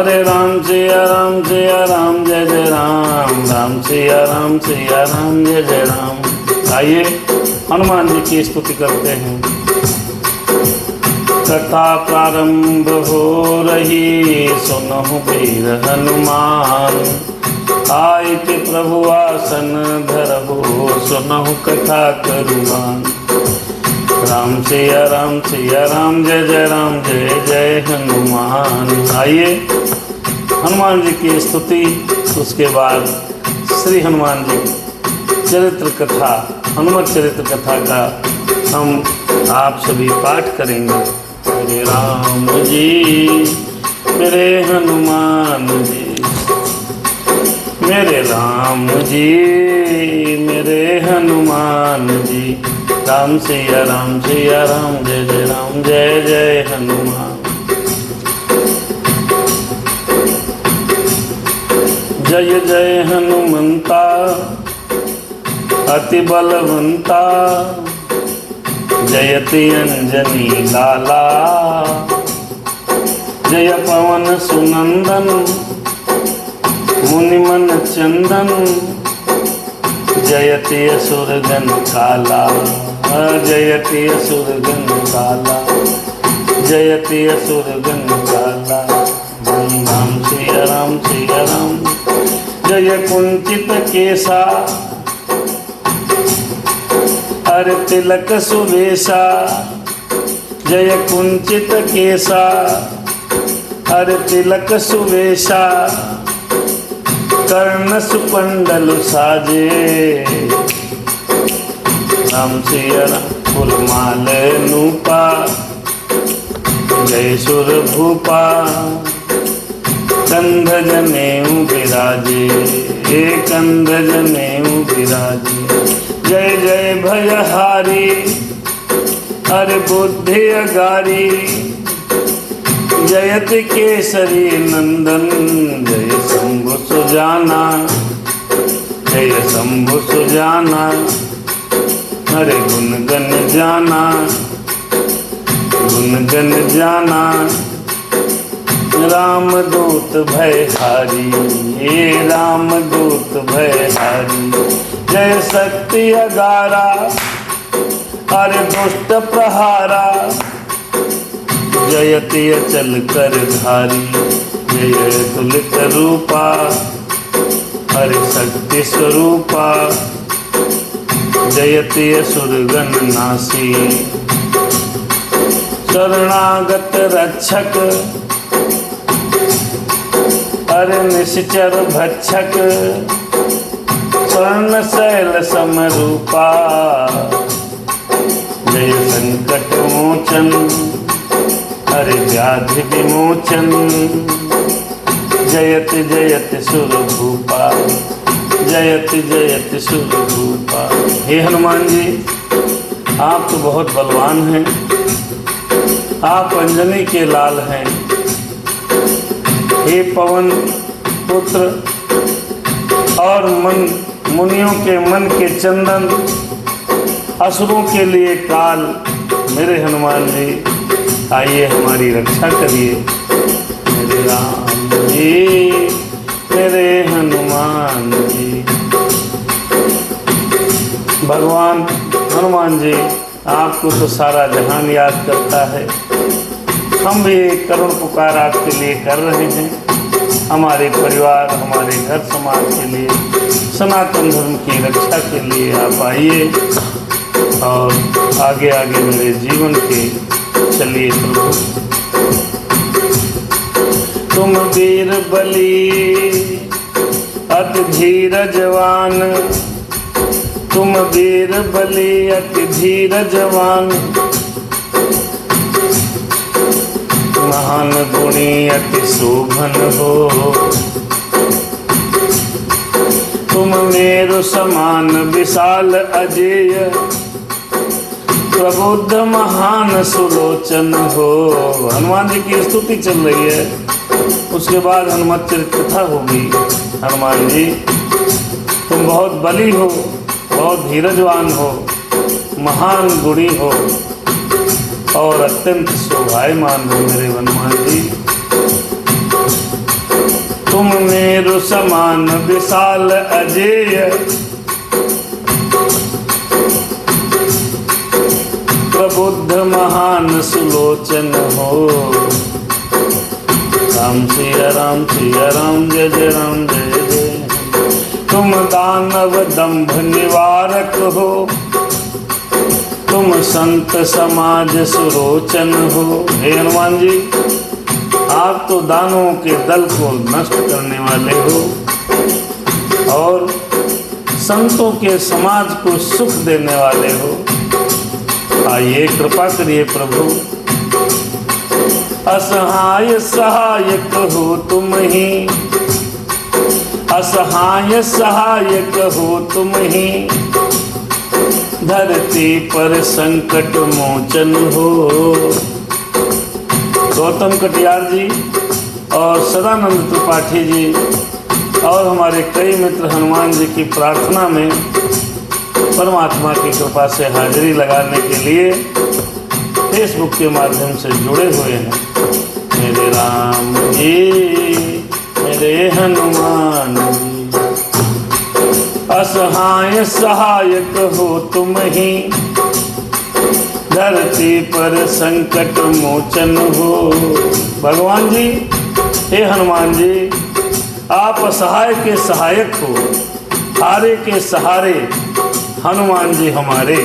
हरे राम सिया राम जय जय राम, राम सिया राम जय जय राम। आइए हनुमान जी की स्तुति करते हैं। कथा प्रारंभ हो रही, सुनहु वीर हनुमान, आए के प्रभु आसन धरहु, सुनहु कथा करुमान। राम सिया राम जय जय हनुमान। आइए हनुमान जी की स्तुति, उसके बाद श्री हनुमान जी चरित्र कथा, हनुमत चरित्र कथा का हम आप सभी पाठ करेंगे। मेरे राम जी मेरे हनुमान जी, मेरे राम जी मेरे हनुमान जी। राम सिया राम जय जय हनुमान। जय जय हनुमंता अति बलवंता, जयति अंजनी लाला, जय पवन सुनंदन मुनिमन चंदन, जयति असुरगण काला, जयति असुरगण काला, जयति असुरगण काला। राम सिया राम जय कुंचित केसा, हर तिलक सुवेशा, जय कुंचित केसा, हर तिलक सुवेशा, कर्ण सुकुंडल साजे। राम सिया फुलमाल नूपा, जय सुर भूपा, कंध जनेऊ विराजे, कंध जनेऊ विराजे। जय जय भयहारी हर बुद्धि अगारी, जयति केसरी नंदन, जय शंभु सुजाना, जय शंभु सुजाना, हरे गुण गण जाना, गुण गण जाना। राम दूत भयहारी, हे राम दूत भयहारी, जय शक्ति अगारा, हर दुष्ट प्रहारा, जयति अचल कर धारी, जय तुलित रूपा, हर शक्ति स्वरूपा, जयति असुरगण नासी, शरणागत रक्षक, हर निश्चर भक्षक, स्वर्ण शैल समरूपा, जय संकट मोचन, हरे व्याधि विमोचन, जयति जयति सुर भूपा, जयति जयति सुर भूपा। हे हनुमान जी, आप तो बहुत बलवान हैं, आप अंजनी के लाल हैं। हे पवन पुत्र और मुनियों के मन के चंदन, असुरों के लिए काल, मेरे हनुमान जी आइए हमारी रक्षा करिए। मेरे राम जी मेरे हनुमान जी। भगवान हनुमान जी, आपको तो सारा जहान याद करता है। हम भी एक करुण पुकार आपके लिए कर रहे हैं, हमारे परिवार, हमारे घर समाज के लिए, सनातन धर्म की रक्षा के लिए आप आइए और आगे आगे मेरे जीवन के चलिए प्रभु। तुम वीर बली अति धीरजवान, तुम वीर बली अति धीरजवान, महान गुणी अति शोभन हो। तुम मेरु समान विशाल अजेय, प्रबुद्ध महान सुलोचन हो। हनुमान जी की स्तुति चल रही है, उसके बाद हनुमत चरित्र कथा होगी। हनुमान जी तुम बहुत बली हो, बहुत धीरजवान हो, महान गुणी हो और अत्यंत शोभायमान हो मेरे हनुमान जी। समान विशाल अजेय, प्रबुद्ध महान सुलोचन हो। राम सिया राम सिया राम, जय जय राम जय जय। तुम दानव दंभ निवारक हो, तुम संत समाज सुलोचन हो। हे हनुमान जी, आप तो दानवों के दल को नष्ट करने वाले हो और संतों के समाज को सुख देने वाले हो। आइए कृपा करिए प्रभु। असहाय सहायक हो तुम ही, असहाय सहायक हो तुम ही, धरती पर संकट मोचन हो। गौतम कटियार जी और सदानंद त्रिपाठी जी और हमारे कई मित्र हनुमान जी की प्रार्थना में परमात्मा की कृपा से हाजिरी लगाने के लिए फेसबुक के माध्यम से जुड़े हुए हैं। मेरे राम जी, मेरे हनुमान जी, असहाय सहायक हो तुम ही, धरती पर संकट मोचन हो। भगवान जी, हे हनुमान जी, आप असहाय के सहायक हो, हारे के सहारे हनुमान जी हमारे।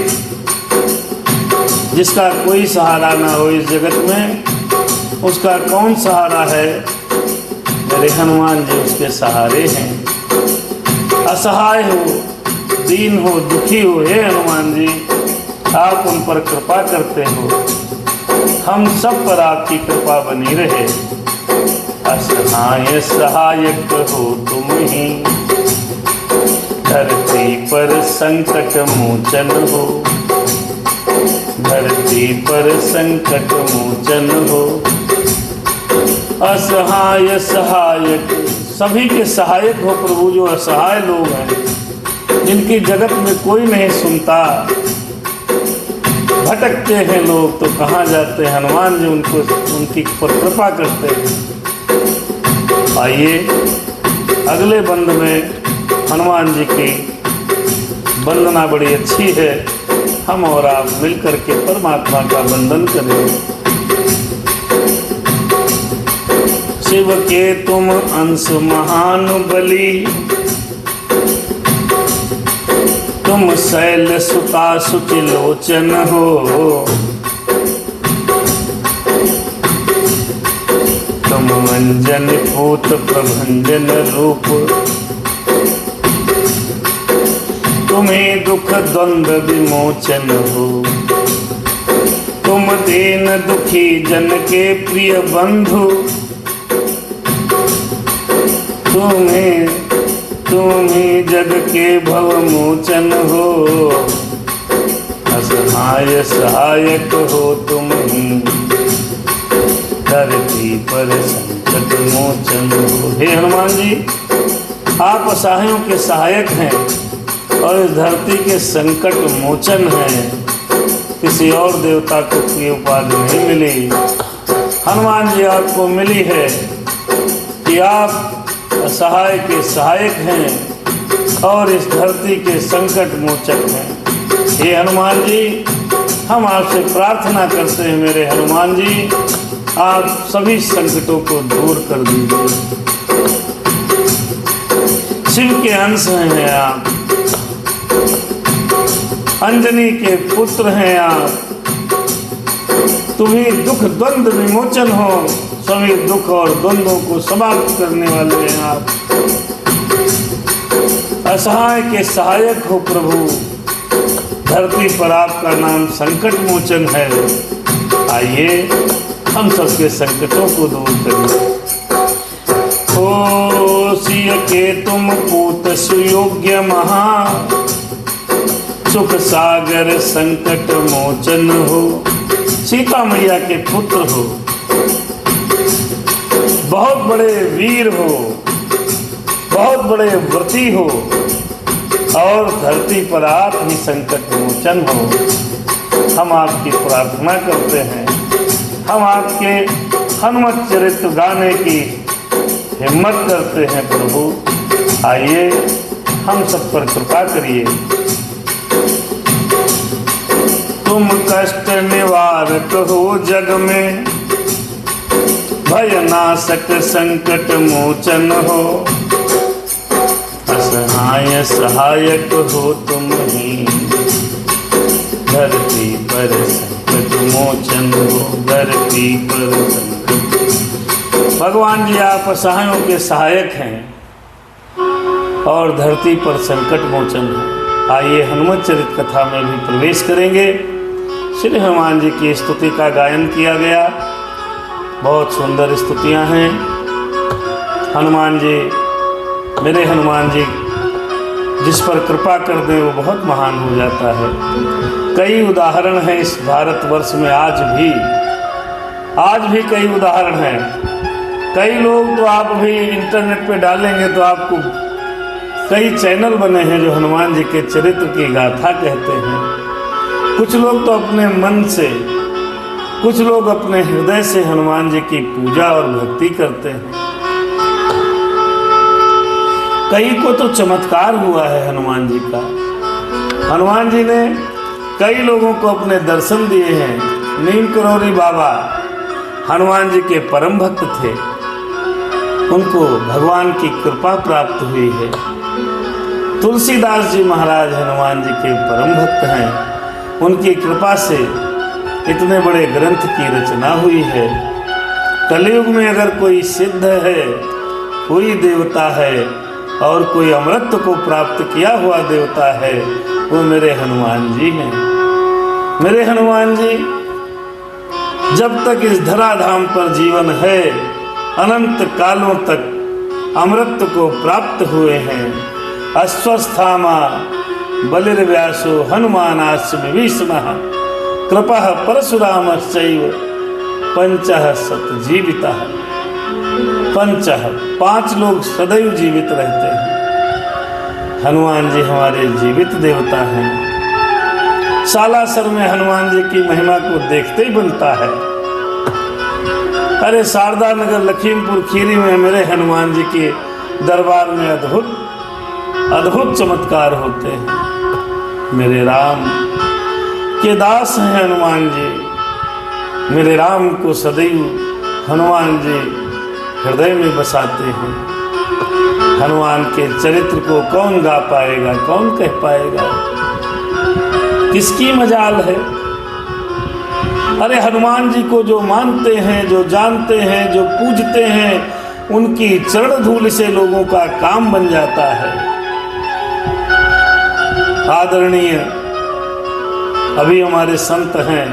जिसका कोई सहारा ना हो इस जगत में, उसका कौन सहारा है? मेरे हनुमान जी उसके सहारे हैं। असहाय हो, दीन हो, दुखी हो, हे हनुमान जी, आप उन पर कृपा करते हो। हम सब पर आपकी कृपा बनी रहे। असहाय सहायक हो तुम ही, धरती पर संकट मोचन हो, धरती पर संकट मोचन हो। असहाय सहायक, सभी के सहायक हो प्रभु। जो असहाय लोग हैं, जिनकी जगत में कोई नहीं सुनता, भटकते हैं लोग, तो कहाँ जाते हैं? हनुमान जी उनको उनकी पर कृपा करते हैं। आइए अगले बंद में हनुमान जी की वंदना बड़ी अच्छी है। हम और आप मिलकर के परमात्मा का वंदन करें। शिव के तुम अंश महान बली, तुम शैल सुता सुचि लोचन हो। तुम मंजन पूत प्रभंजन रूप, तुम्हें दुख द्वंद विमोचन हो। तुम दीन दुखी जन के प्रिय बंधु, तुम्हें जग के भव मोचन हो। असहाय सहायक हो तुम ही, धरती पर संकट मोचन हो। हे हनुमान जी, आप असहायों के सहायक हैं और इस धरती के संकट मोचन हैं। किसी और देवता को ये उपाधि नहीं मिली, हनुमान जी आपको मिली है कि आप असहाय के सहायक हैं और इस धरती के संकट मोचक हैं। हे हनुमान जी, हम आपसे प्रार्थना करते हैं, मेरे हनुमान जी, आप सभी संकटों को दूर कर दीजिए। शिव के अंश हैं आप, अंजनी के पुत्र हैं आप, तुम्हें दुख द्वंद विमोचन हो। सभी दुख और द्वंद्वों को समाप्त करने वाले हैं आप। असहाय के सहायक हो प्रभु, धरती पर आपका नाम संकट मोचन है। आइए हम सबके संकटों को दूर करिए। ओ सिय के तुम पूत सुयोग्य महा, सुख सागर संकट मोचन हो। सीता मैया के पुत्र हो, बहुत बड़े वीर हो, बहुत बड़े व्रती हो और धरती पर आप ही संकट मोचन हो। हम आपकी प्रार्थना करते हैं। हम आपके हनुमत चरित्र गाने की हिम्मत करते हैं प्रभु, आइए हम सब पर कृपा करिए। तुम कष्ट निवारक हो जग में, भय नाशक संकट मोचन हो, असहाय सहायक हो तुम ही, धरती पर संकट मोचन हो, धरती पर संकट। भगवान जी आप असहायों के सहायक हैं और धरती पर संकट मोचन है। आइए हनुमत चरित कथा में भी प्रवेश करेंगे। श्री हनुमान जी की स्तुति का गायन किया गया, बहुत सुंदर स्तुतियां हैं। हनुमान जी, मेरे हनुमान जी जिस पर कृपा कर दे वो बहुत महान हो जाता है। कई उदाहरण हैं इस भारतवर्ष में, आज भी कई उदाहरण हैं। कई लोग तो आप भी इंटरनेट पे डालेंगे तो आपको कई चैनल बने हैं जो हनुमान जी के चरित्र की गाथा कहते हैं। कुछ लोग तो अपने मन से, कुछ लोग अपने हृदय से हनुमान जी की पूजा और भक्ति करते हैं। कई को तो चमत्कार हुआ है हनुमान जी का। हनुमान जी ने कई लोगों को अपने दर्शन दिए हैं। नीम करोरी बाबा हनुमान जी के परम भक्त थे, उनको भगवान की कृपा प्राप्त हुई है। तुलसीदास जी महाराज हनुमान जी के परम भक्त हैं, उनकी कृपा से इतने बड़े ग्रंथ की रचना हुई है। कलयुग में अगर कोई सिद्ध है, कोई देवता है और कोई अमृत को प्राप्त किया हुआ देवता है, वो मेरे हनुमान जी हैं। मेरे हनुमान जी जब तक इस धराधाम पर जीवन है, अनंत कालों तक अमृत को प्राप्त हुए हैं। अश्वस्थामा बलिर्व्यासो हनुमानास्य विभीषणः कृपः परशुरामश्चैव पंचः सत जीवितः। पांच लोग सदैव जीवित रहते हैं। हनुमान जी हमारे जीवित देवता हैं। सालासर में हनुमान जी की महिमा को देखते ही बनता है। अरे शारदा नगर लखीमपुर खीरी में मेरे हनुमान जी के दरबार में अद्भुत चमत्कार होते हैं। मेरे राम के दास हैं हनुमान जी। मेरे राम को सदैव हनुमान जी हृदय में बसाते हैं। हनुमान के चरित्र को कौन गा पाएगा, कौन कह पाएगा, किसकी मजाल है। अरे हनुमान जी को जो मानते हैं, जो जानते हैं, जो पूजते हैं, उनकी चरण धूल से लोगों का काम बन जाता है। आदरणीय अभी हमारे संत हैं,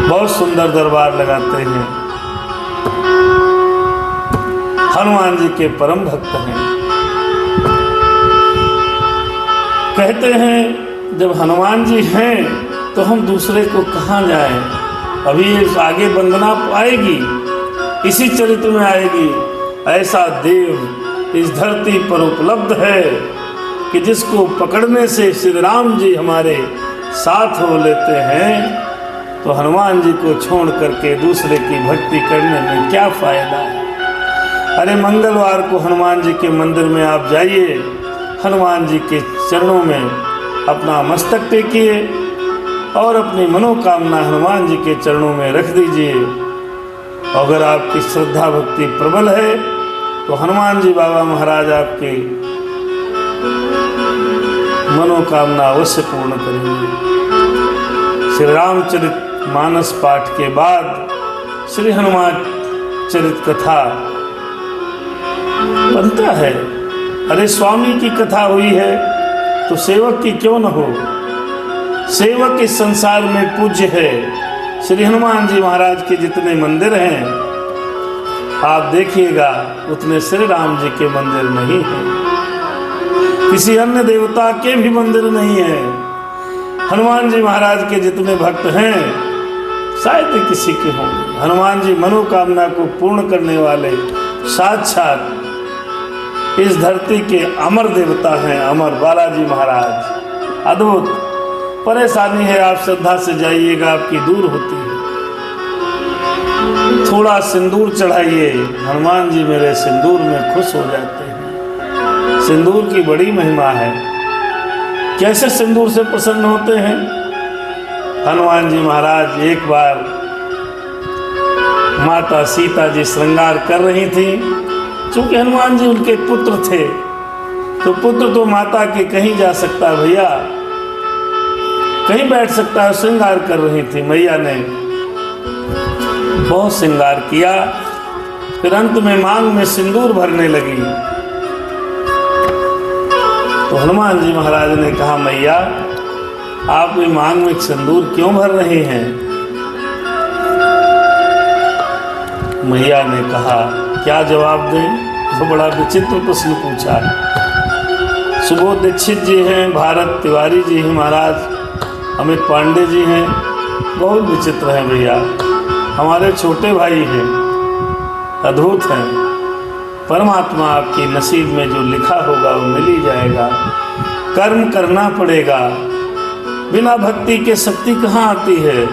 बहुत सुंदर दरबार लगाते हैं, हनुमान जी के परम भक्त हैं। कहते हैं जब हनुमान जी हैं तो हम दूसरे को कहाँ जाएं। अभी आगे वंदना आएगी, इसी चरित्र में आएगी। ऐसा देव इस धरती पर उपलब्ध है कि जिसको पकड़ने से श्री राम जी हमारे साथ हो लेते हैं, तो हनुमान जी को छोड़ करके दूसरे की भक्ति करने में क्या फायदा है। अरे मंगलवार को हनुमान जी के मंदिर में आप जाइए, हनुमान जी के चरणों में अपना मस्तक टेकिए और अपनी मनोकामना हनुमान जी के चरणों में रख दीजिए। अगर आपकी श्रद्धा भक्ति प्रबल है तो हनुमान जी बाबा महाराज आपकी मनोकामना अवश्य पूर्ण करेंगे। श्री रामचरित मानस पाठ के बाद श्री हनुमान चरित कथा बनता है। अरे स्वामी की कथा हुई है तो सेवक की क्यों न हो। सेवक इस संसार में पूज्य है। श्री हनुमान जी महाराज के जितने मंदिर हैं आप देखिएगा उतने श्री राम जी के मंदिर नहीं हैं। किसी अन्य देवता के भी मंदिर नहीं है। हनुमान जी महाराज के जितने भक्त हैं शायद ही किसी के होंगे। हनुमान जी मनोकामना को पूर्ण करने वाले साक्षात इस धरती के अमर देवता हैं, अमर बालाजी महाराज। अद्भुत परेशानी है, आप श्रद्धा से जाइएगा आपकी दूर होती है। थोड़ा सिंदूर चढ़ाइए। हनुमान जी मेरे सिंदूर में खुश हो जाते हैं। सिंदूर की बड़ी महिमा है। कैसे सिंदूर से प्रसन्न होते हैं? हनुमान जी महाराज एक बार माता सीता जी श्रृंगार कर रही थी। चूंकि हनुमान जी उनके पुत्र थे, तो पुत्र तो माता के कहीं जा सकता है भैया, कहीं बैठ सकता है। श्रृंगार कर रही थी मैया ने, बहुत श्रृंगार किया। फिर अंत में मांग में सिंदूर भरने लगी। तो हनुमान जी महाराज ने कहा, मैया आप ये मांग में सिंदूर क्यों भर रही हैं? मैया ने कहा, क्या जवाब दें? तो बड़ा विचित्र प्रश्न पूछा है। सुबोध दीक्षित जी हैं, भारत तिवारी जी हैं महाराज, अमित पांडे जी हैं, बहुत विचित्र हैं भैया। हमारे छोटे भाई हैं, अद्भुत हैं। परमात्मा आपकी नसीब में जो लिखा होगा वो मिल ही जाएगा। कर्म करना पड़ेगा, बिना भक्ति के शक्ति कहाँ आती है?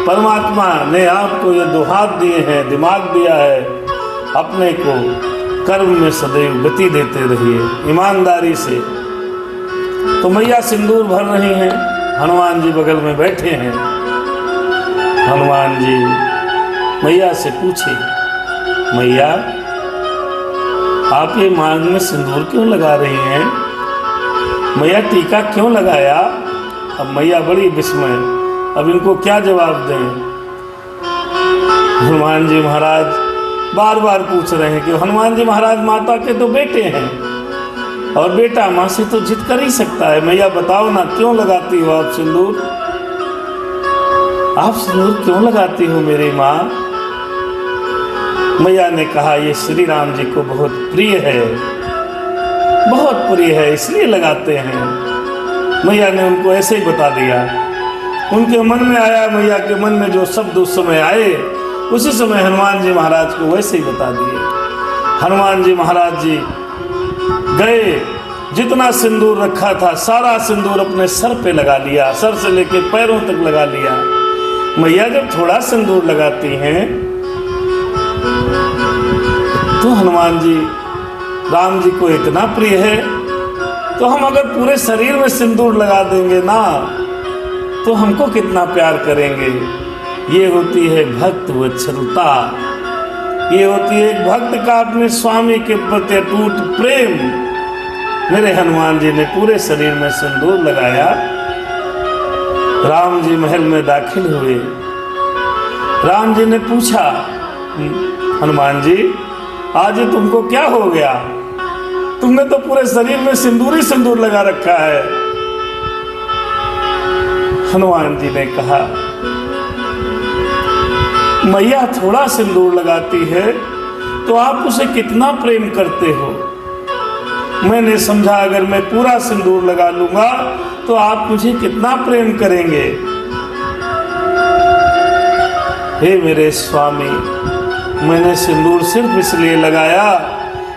परमात्मा ने आपको ये दो हाथ दिए हैं, दिमाग दिया है, अपने को कर्म में सदैव गति देते रहिए ईमानदारी से। तो मैया सिंदूर भर रही हैं, हनुमान जी बगल में बैठे हैं। हनुमान जी मैया से पूछे, मैया आप ये मांग में सिंदूर क्यों लगा रही हैं? मैया टीका क्यों लगाया? अब मैया बड़ी विस्मय, अब इनको क्या जवाब दें? हनुमान जी महाराज बार बार पूछ रहे हैं कि हनुमान जी महाराज माता के तो बेटे हैं, और बेटा माँ से तो जिद कर ही सकता है। मैया बताओ ना, क्यों लगाती हो आप सिंदूर? आप सिंदूर क्यों लगाती हो मेरी माँ? मैया ने कहा, ये श्री राम जी को बहुत प्रिय है, बहुत प्रिय है, इसलिए लगाते हैं। मैया ने उनको ऐसे ही बता दिया। उनके मन में आया, मैया के मन में जो शब्द उस समय आए, उसी समय हनुमान जी महाराज को वैसे ही बता दिए। हनुमान जी महाराज जी गए, जितना सिंदूर रखा था सारा सिंदूर अपने सर पे लगा लिया, सर से लेके पैरों तक लगा लिया। मैया जब थोड़ा सिंदूर लगाती हैं तो हनुमान जी राम जी को इतना प्रिय है, तो हम अगर पूरे शरीर में सिंदूर लगा देंगे ना, तो हमको कितना प्यार करेंगे। ये होती है भक्त वत्सलता, ये होती है एक भक्त का अपने स्वामी के प्रति अटूट प्रेम। मेरे हनुमान जी ने पूरे शरीर में सिंदूर लगाया। राम जी महल में दाखिल हुए। राम जी ने पूछा, हनुमान जी आज तुमको क्या हो गया? तुमने तो पूरे शरीर में सिंदूर ही सिंदूर लगा रखा है। हनुमान जी ने कहा, मैया थोड़ा सिंदूर लगाती है तो आप उसे कितना प्रेम करते हो। मैंने समझा अगर मैं पूरा सिंदूर लगा लूंगा तो आप मुझे कितना प्रेम करेंगे। हे मेरे स्वामी, मैंने सिंदूर सिर्फ इसलिए लगाया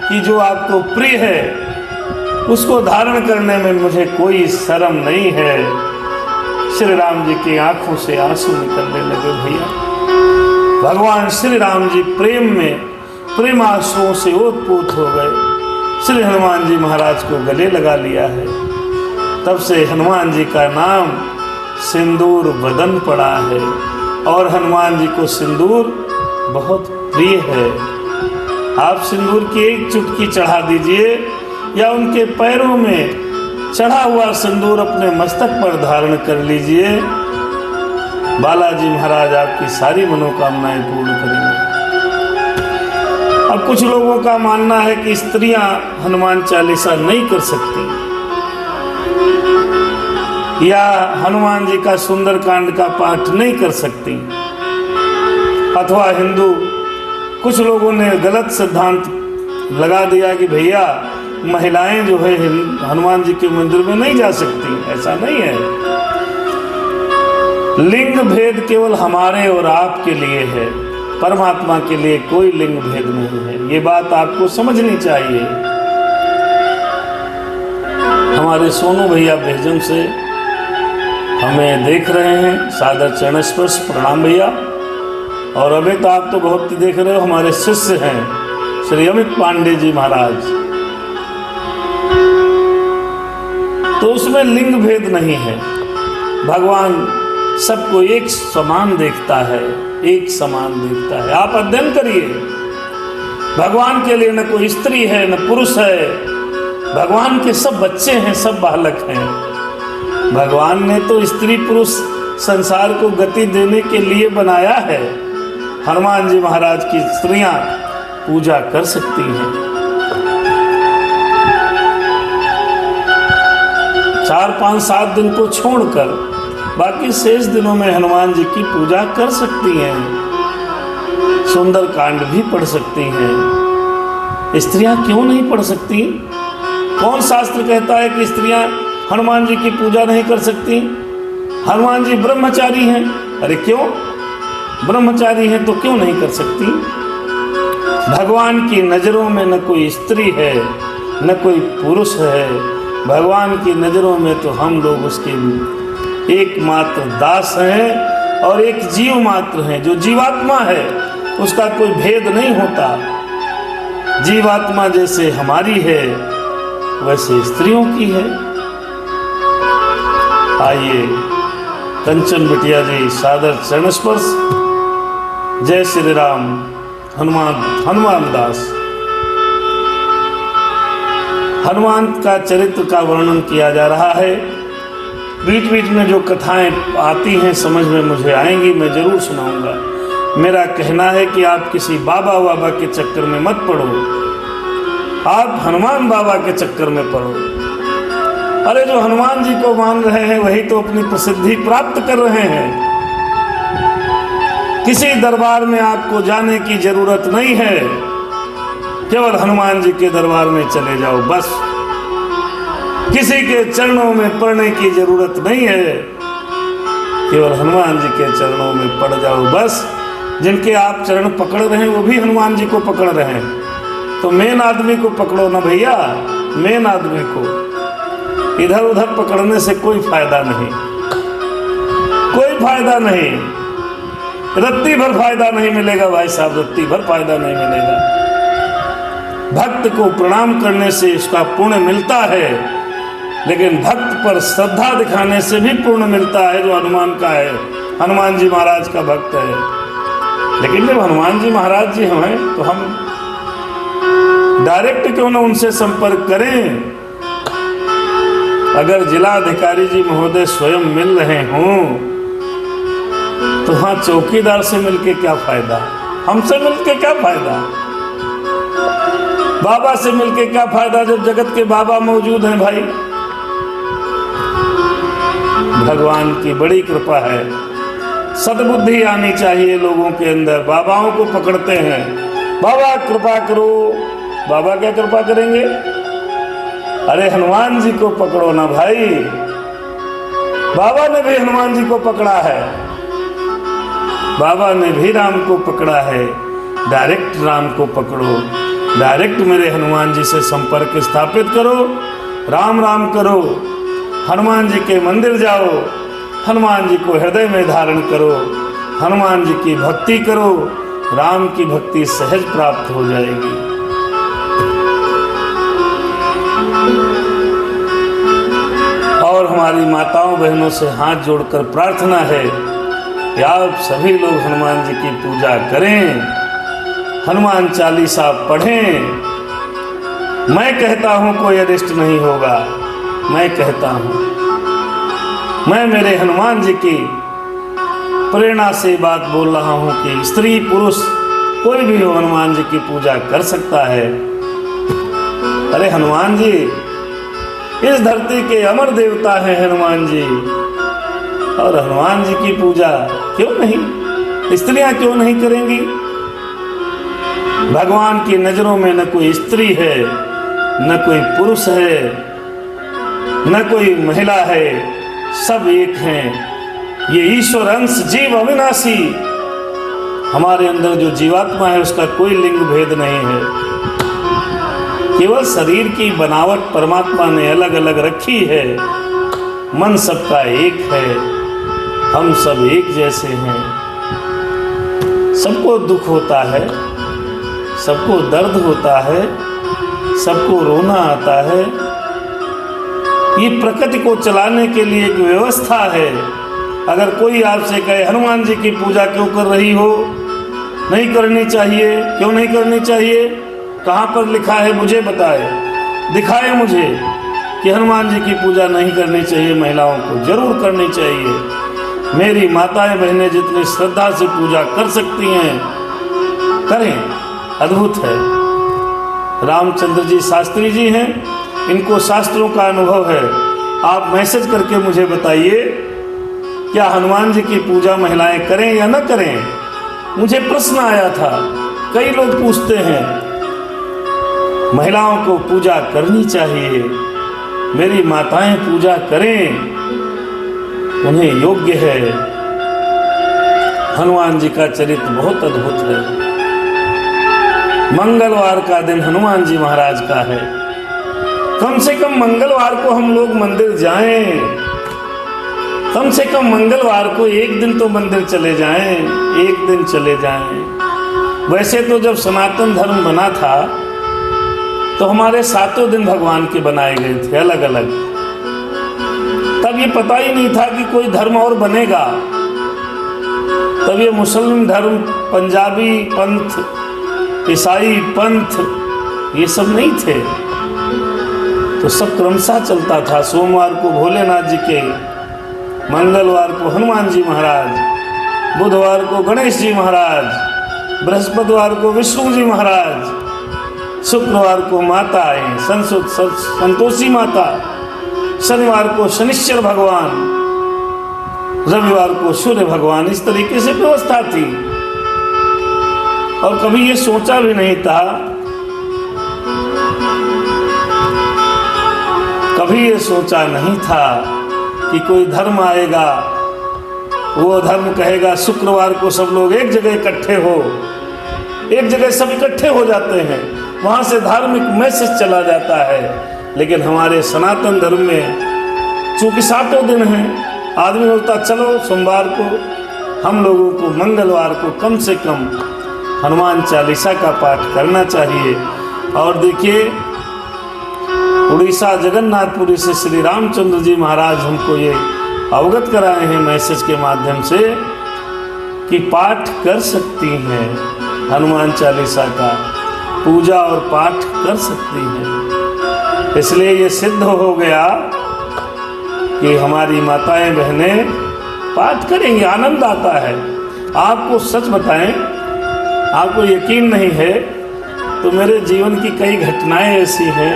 कि जो आपको प्रिय है उसको धारण करने में मुझे कोई शर्म नहीं है। श्री राम जी की आंखों से आंसू निकलने लगे भैया। भगवान श्री राम जी प्रेम में प्रेमाश्रुओं से ओतप्रोत हो गए। श्री हनुमान जी महाराज को गले लगा लिया है। तब से हनुमान जी का नाम सिंदूर बदन पड़ा है, और हनुमान जी को सिंदूर बहुत प्रिय है। आप सिंदूर की एक चुटकी चढ़ा दीजिए, या उनके पैरों में चढ़ा हुआ सिंदूर अपने मस्तक पर धारण कर लीजिए। बालाजी महाराज आपकी सारी मनोकामनाएं पूर्ण करेंगे। अब कुछ लोगों का मानना है कि स्त्रियां हनुमान चालीसा नहीं कर सकती, या हनुमान जी का सुंदरकांड का पाठ नहीं कर सकती, अथवा हिंदू कुछ लोगों ने गलत सिद्धांत लगा दिया कि भैया महिलाएं जो है हनुमान जी के मंदिर में नहीं जा सकती। ऐसा नहीं है। लिंग भेद केवल हमारे और आपके लिए है, परमात्मा के लिए कोई लिंग भेद नहीं है। ये बात आपको समझनी चाहिए। हमारे सोनू भैया बेहजम से हमें देख रहे हैं, सादर चरण स्पर्श प्रणाम भैया। और अभी तो आप तो बहुत देख रहे हो, हमारे शिष्य हैं श्री अमित पांडे जी महाराज, तो उसमें लिंग भेद नहीं है। भगवान सबको एक समान देखता है, एक समान देखता है। आप अध्ययन करिए, भगवान के लिए न कोई स्त्री है न पुरुष है, भगवान के सब बच्चे हैं, सब बालक हैं। भगवान ने तो स्त्री पुरुष संसार को गति देने के लिए बनाया है। हनुमान जी महाराज की स्त्रियां पूजा कर सकती हैं। 4, 5, 7 दिन को छोड़कर बाकी शेष दिनों में हनुमान जी की पूजा कर सकती हैं। सुंदर कांड भी पढ़ सकती हैं। स्त्रियां क्यों नहीं पढ़ सकती? कौन शास्त्र कहता है कि स्त्रियां हनुमान जी की पूजा नहीं कर सकती? हनुमान जी ब्रह्मचारी हैं। अरे क्यों? ब्रह्मचारी हैं तो क्यों नहीं कर सकती? भगवान की नजरों में न कोई स्त्री है न कोई पुरुष है। भगवान की नजरों में तो हम लोग उसके एकमात्र दास हैं और एक जीव मात्र हैं। जो जीवात्मा है उसका कोई भेद नहीं होता। जीवात्मा जैसे हमारी है वैसे स्त्रियों की है। आइए कंचन बिटिया जी सादर चरण स्पर्श। जय श्री राम। हनुमान दास। हनुमान का चरित्र का वर्णन किया जा रहा है। बीच बीच में जो कथाएं आती हैं समझ में मुझे आएंगी, मैं जरूर सुनाऊंगा। मेरा कहना है कि आप किसी बाबा के चक्कर में मत पड़ो, आप हनुमान बाबा के चक्कर में पड़ो। अरे जो हनुमान जी को मान रहे हैं वही तो अपनी प्रसिद्धि प्राप्त कर रहे हैं। किसी दरबार में आपको जाने की जरूरत नहीं है, केवल हनुमान जी के दरबार में चले जाओ बस। किसी के चरणों में पड़ने की जरूरत नहीं है, केवल हनुमान जी के चरणों में पड़ जाओ बस। जिनके आप चरण पकड़ रहे हैं वो भी हनुमान जी को पकड़ रहे हैं, तो मेन आदमी को पकड़ो ना भैया, मेन आदमी को। इधर उधर पकड़ने से कोई फायदा नहीं, कोई फायदा नहीं। रत्ती भर फायदा नहीं मिलेगा भाई साहब, रत्ती भर फायदा नहीं मिलेगा। भक्त को प्रणाम करने से उसका पुण्य मिलता है, लेकिन भक्त पर श्रद्धा दिखाने से भी पुण्य मिलता है जो हनुमान का है, हनुमान जी महाराज का भक्त है। लेकिन जब हनुमान जी महाराज जी हमें, तो हम डायरेक्ट क्यों ना उनसे संपर्क करें। अगर जिलाधिकारी जी महोदय स्वयं मिल रहे हों तो हाँ, चौकीदार से मिलके क्या फायदा, हमसे मिलके क्या फायदा, बाबा से मिलके क्या फायदा जब जगत के बाबा मौजूद हैं भाई। भगवान की बड़ी कृपा है, सद्बुद्धि आनी चाहिए लोगों के अंदर। बाबाओं को पकड़ते हैं, बाबा कृपा करो, बाबा क्या कृपा करेंगे? अरे हनुमान जी को पकड़ो ना भाई। बाबा ने भी हनुमान जी को पकड़ा है, बाबा ने भी राम को पकड़ा है। डायरेक्ट राम को पकड़ो, डायरेक्ट मेरे हनुमान जी से संपर्क स्थापित करो, राम राम करो, हनुमान जी के मंदिर जाओ, हनुमान जी को हृदय में धारण करो, हनुमान जी की भक्ति करो, राम की भक्ति सहज प्राप्त हो जाएगी। और हमारी माताओं बहनों से हाथ जोड़कर प्रार्थना है कि आप सभी लोग हनुमान जी की पूजा करें, हनुमान चालीसा पढ़ें। मैं कहता हूं कोई अरिष्ट नहीं होगा, मैं कहता हूं, मैं मेरे हनुमान जी की प्रेरणा से बात बोल रहा हूं कि स्त्री पुरुष कोई भी हो हनुमान जी की पूजा कर सकता है। अरे हनुमान जी इस धरती के अमर देवता हैं हनुमान जी, और हनुमान जी की पूजा क्यों नहीं, स्त्रियां क्यों नहीं करेंगी? भगवान की नजरों में न कोई स्त्री है, न कोई पुरुष है, न कोई महिला है, सब एक हैं। ये ईश्वर अंश जीव अविनाशी, हमारे अंदर जो जीवात्मा है उसका कोई लिंग भेद नहीं है। केवल शरीर की बनावट परमात्मा ने अलग अलग रखी है, मन सबका एक है, हम सब एक जैसे हैं। सबको दुख होता है, सबको दर्द होता है, सबको रोना आता है। ये प्रकृति को चलाने के लिए एक व्यवस्था है। अगर कोई आपसे कहे हनुमान जी की पूजा क्यों कर रही हो, नहीं करनी चाहिए, क्यों नहीं करनी चाहिए, कहाँ पर लिखा है मुझे बताए, दिखाए मुझे कि हनुमान जी की पूजा नहीं करनी चाहिए। महिलाओं को जरूर करनी चाहिए। मेरी माताएं बहनें जितनी श्रद्धा से पूजा कर सकती हैं करें, अद्भुत है। रामचंद्र जी शास्त्री जी हैं, इनको शास्त्रों का अनुभव है। आप मैसेज करके मुझे बताइए क्या हनुमान जी की पूजा महिलाएं करें या न करें। मुझे प्रश्न आया था, कई लोग पूछते हैं, महिलाओं को पूजा करनी चाहिए, मेरी माताएं पूजा करें, उन्हें योग्य है। हनुमान जी का चरित्र बहुत अद्भुत है। मंगलवार का दिन हनुमान जी महाराज का है। कम से कम मंगलवार को हम लोग मंदिर जाएं, कम से कम मंगलवार को एक दिन तो मंदिर चले जाएं, एक दिन चले जाएं। वैसे तो जब सनातन धर्म बना था तो हमारे 7 दिन भगवान के बनाए गए थे अलग अलग। तब ये पता ही नहीं था कि कोई धर्म और बनेगा। तब ये मुस्लिम धर्म, पंजाबी पंथ, ईसाई पंथ, ये सब नहीं थे। तो सब क्रमशः चलता था। सोमवार को भोलेनाथ जी के, मंगलवार को हनुमान जी महाराज, बुधवार को गणेश जी महाराज, बृहस्पतिवार को विष्णु जी महाराज, शुक्रवार को माता आए संतोषी माता, शनिवार को शनिश्चर भगवान, रविवार को सूर्य भगवान। इस तरीके से व्यवस्था थी। और कभी ये सोचा भी नहीं था, कभी ये सोचा नहीं था कि कोई धर्म आएगा, वो धर्म कहेगा शुक्रवार को सब लोग एक जगह इकट्ठे हो। एक जगह सब इकट्ठे हो जाते हैं, वहाँ से धार्मिक मैसेज चला जाता है। लेकिन हमारे सनातन धर्म में चूंकि 7 दिन हैं, आदमी बोलता चलो सोमवार को हम लोगों को, मंगलवार को कम से कम हनुमान चालीसा का पाठ करना चाहिए। और देखिए, उड़ीसा जगन्नाथपुरी से श्री रामचंद्र जी महाराज हमको ये अवगत कराए हैं मैसेज के माध्यम से कि पाठ कर सकती हैं हनुमान चालीसा का, पूजा और पाठ कर सकती हैं। इसलिए ये सिद्ध हो गया कि हमारी माताएं बहनें पाठ करेंगे, आनंद आता है। आपको सच बताएं, आपको यकीन नहीं है तो मेरे जीवन की कई घटनाएं ऐसी हैं,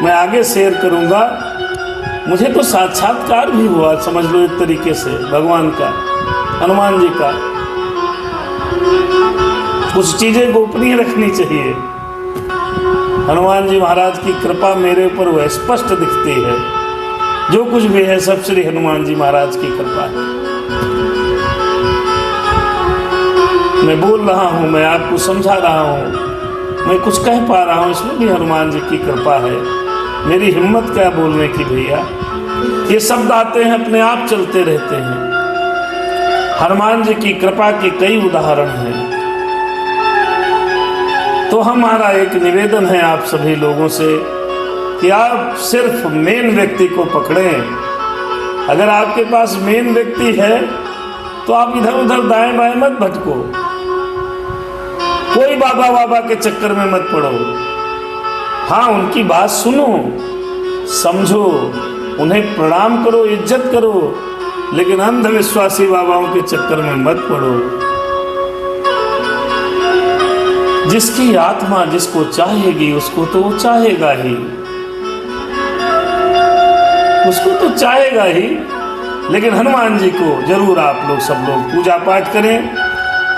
मैं आगे शेयर करूंगा। मुझे तो साक्षात्कार भी हुआ, समझ लो एक तरीके से, भगवान का, हनुमान जी का। कुछ चीजें गोपनीय रखनी चाहिए। हनुमान जी महाराज की कृपा मेरे ऊपर वह स्पष्ट दिखती है। जो कुछ भी है सब श्री हनुमान जी महाराज की कृपा है। मैं बोल रहा हूँ, मैं आपको समझा रहा हूँ, मैं कुछ कह पा रहा हूँ, इसमें भी हनुमान जी की कृपा है। मेरी हिम्मत क्या बोलने की भैया। ये शब्द आते हैं, अपने आप चलते रहते हैं। हनुमान जी की कृपा के कई उदाहरण हैं। तो हमारा एक निवेदन है आप सभी लोगों से कि आप सिर्फ मेन व्यक्ति को पकड़ें। अगर आपके पास मेन व्यक्ति है तो आप इधर उधर दाएं बाएं मत भटको, कोई बाबा के चक्कर में मत पड़ो। हाँ, उनकी बात सुनो, समझो, उन्हें प्रणाम करो, इज्जत करो, लेकिन अंधविश्वासी बाबाओं के चक्कर में मत पड़ो। जिसकी आत्मा जिसको चाहेगी उसको तो वो चाहेगा ही, उसको तो चाहेगा ही। लेकिन हनुमान जी को जरूर आप लोग, सब लोग पूजा पाठ करें,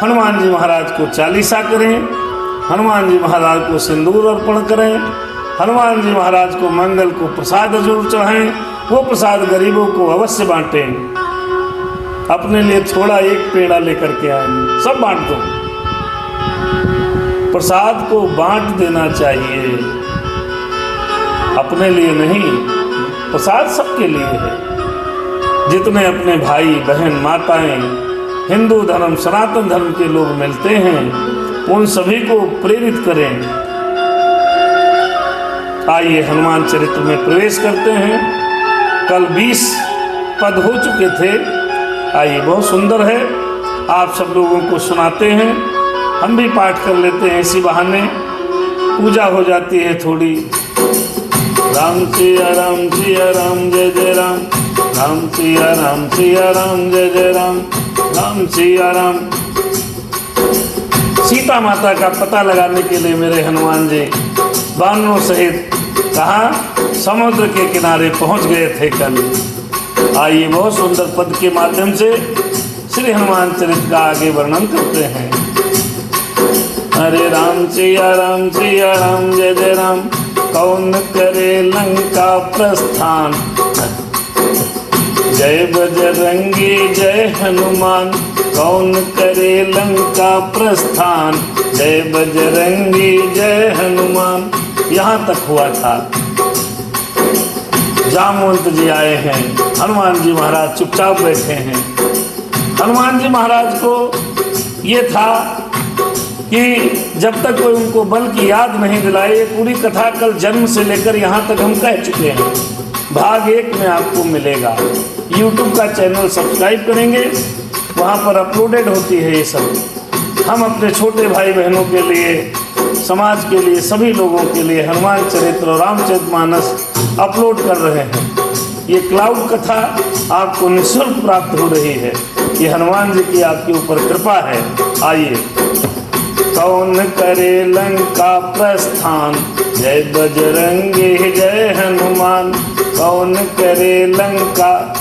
हनुमान जी महाराज को चालीसा करें, हनुमान जी महाराज को सिंदूर अर्पण करें, हनुमान जी महाराज को मंगल को प्रसाद जरूर चढ़ाएं, वो प्रसाद गरीबों को अवश्य बांटें। अपने लिए थोड़ा एक पेड़ा लेकर के आएंगे, सब बांट दो। प्रसाद को बांट देना चाहिए, अपने लिए नहीं। प्रसाद सबके लिए है। जितने अपने भाई बहन माताएं हिंदू धर्म सनातन धर्म के लोग मिलते हैं, उन सभी को प्रेरित करें। आइए हनुमान चरित्र में प्रवेश करते हैं। कल 20 पद हो चुके थे। आइए, बहुत सुंदर है, आप सब लोगों को सुनाते हैं, हम भी पाठ कर लेते हैं, इसी बहाने पूजा हो जाती है थोड़ी। राम सिया राम जय जय राम, राम सिया राम जय जय राम, राम सिया राम। सीता माता का पता लगाने के लिए मेरे हनुमान जी वानरों सहित कहाँ समुद्र के किनारे पहुंच गए थे कल। आइए बहुत सुंदर पद के माध्यम से श्री हनुमान चरित्र का आगे वर्णन करते हैं। हरे राम सिया राम जय जय राम, कौन करे लंका प्रस्थान, जय बजरंगी जय हनुमान, कौन करे लंका प्रस्थान, जय बजरंगी जय हनुमान। यहाँ तक हुआ था। जामवंत जी आए हैं, हनुमान जी महाराज चुपचाप बैठे हैं। हनुमान जी महाराज को ये था कि जब तक कोई उनको बल की याद नहीं दिलाए, ये पूरी कथा कल जन्म से लेकर यहाँ तक हम कह चुके हैं। भाग 1 में आपको मिलेगा। YouTube का चैनल सब्सक्राइब करेंगे, वहाँ पर अपलोडेड होती है ये सब। हम अपने छोटे भाई बहनों के लिए, समाज के लिए, सभी लोगों के लिए हनुमान चरित्र और रामचरितमानस अपलोड कर रहे हैं। ये क्लाउड कथा आपको निःशुल्क प्राप्त हो रही है। ये हनुमान जी की आपके ऊपर कृपा है। आइए, कौन करे लंका प्रस्थान, जय बजरंगी जय हनुमान, कौन करे लंका।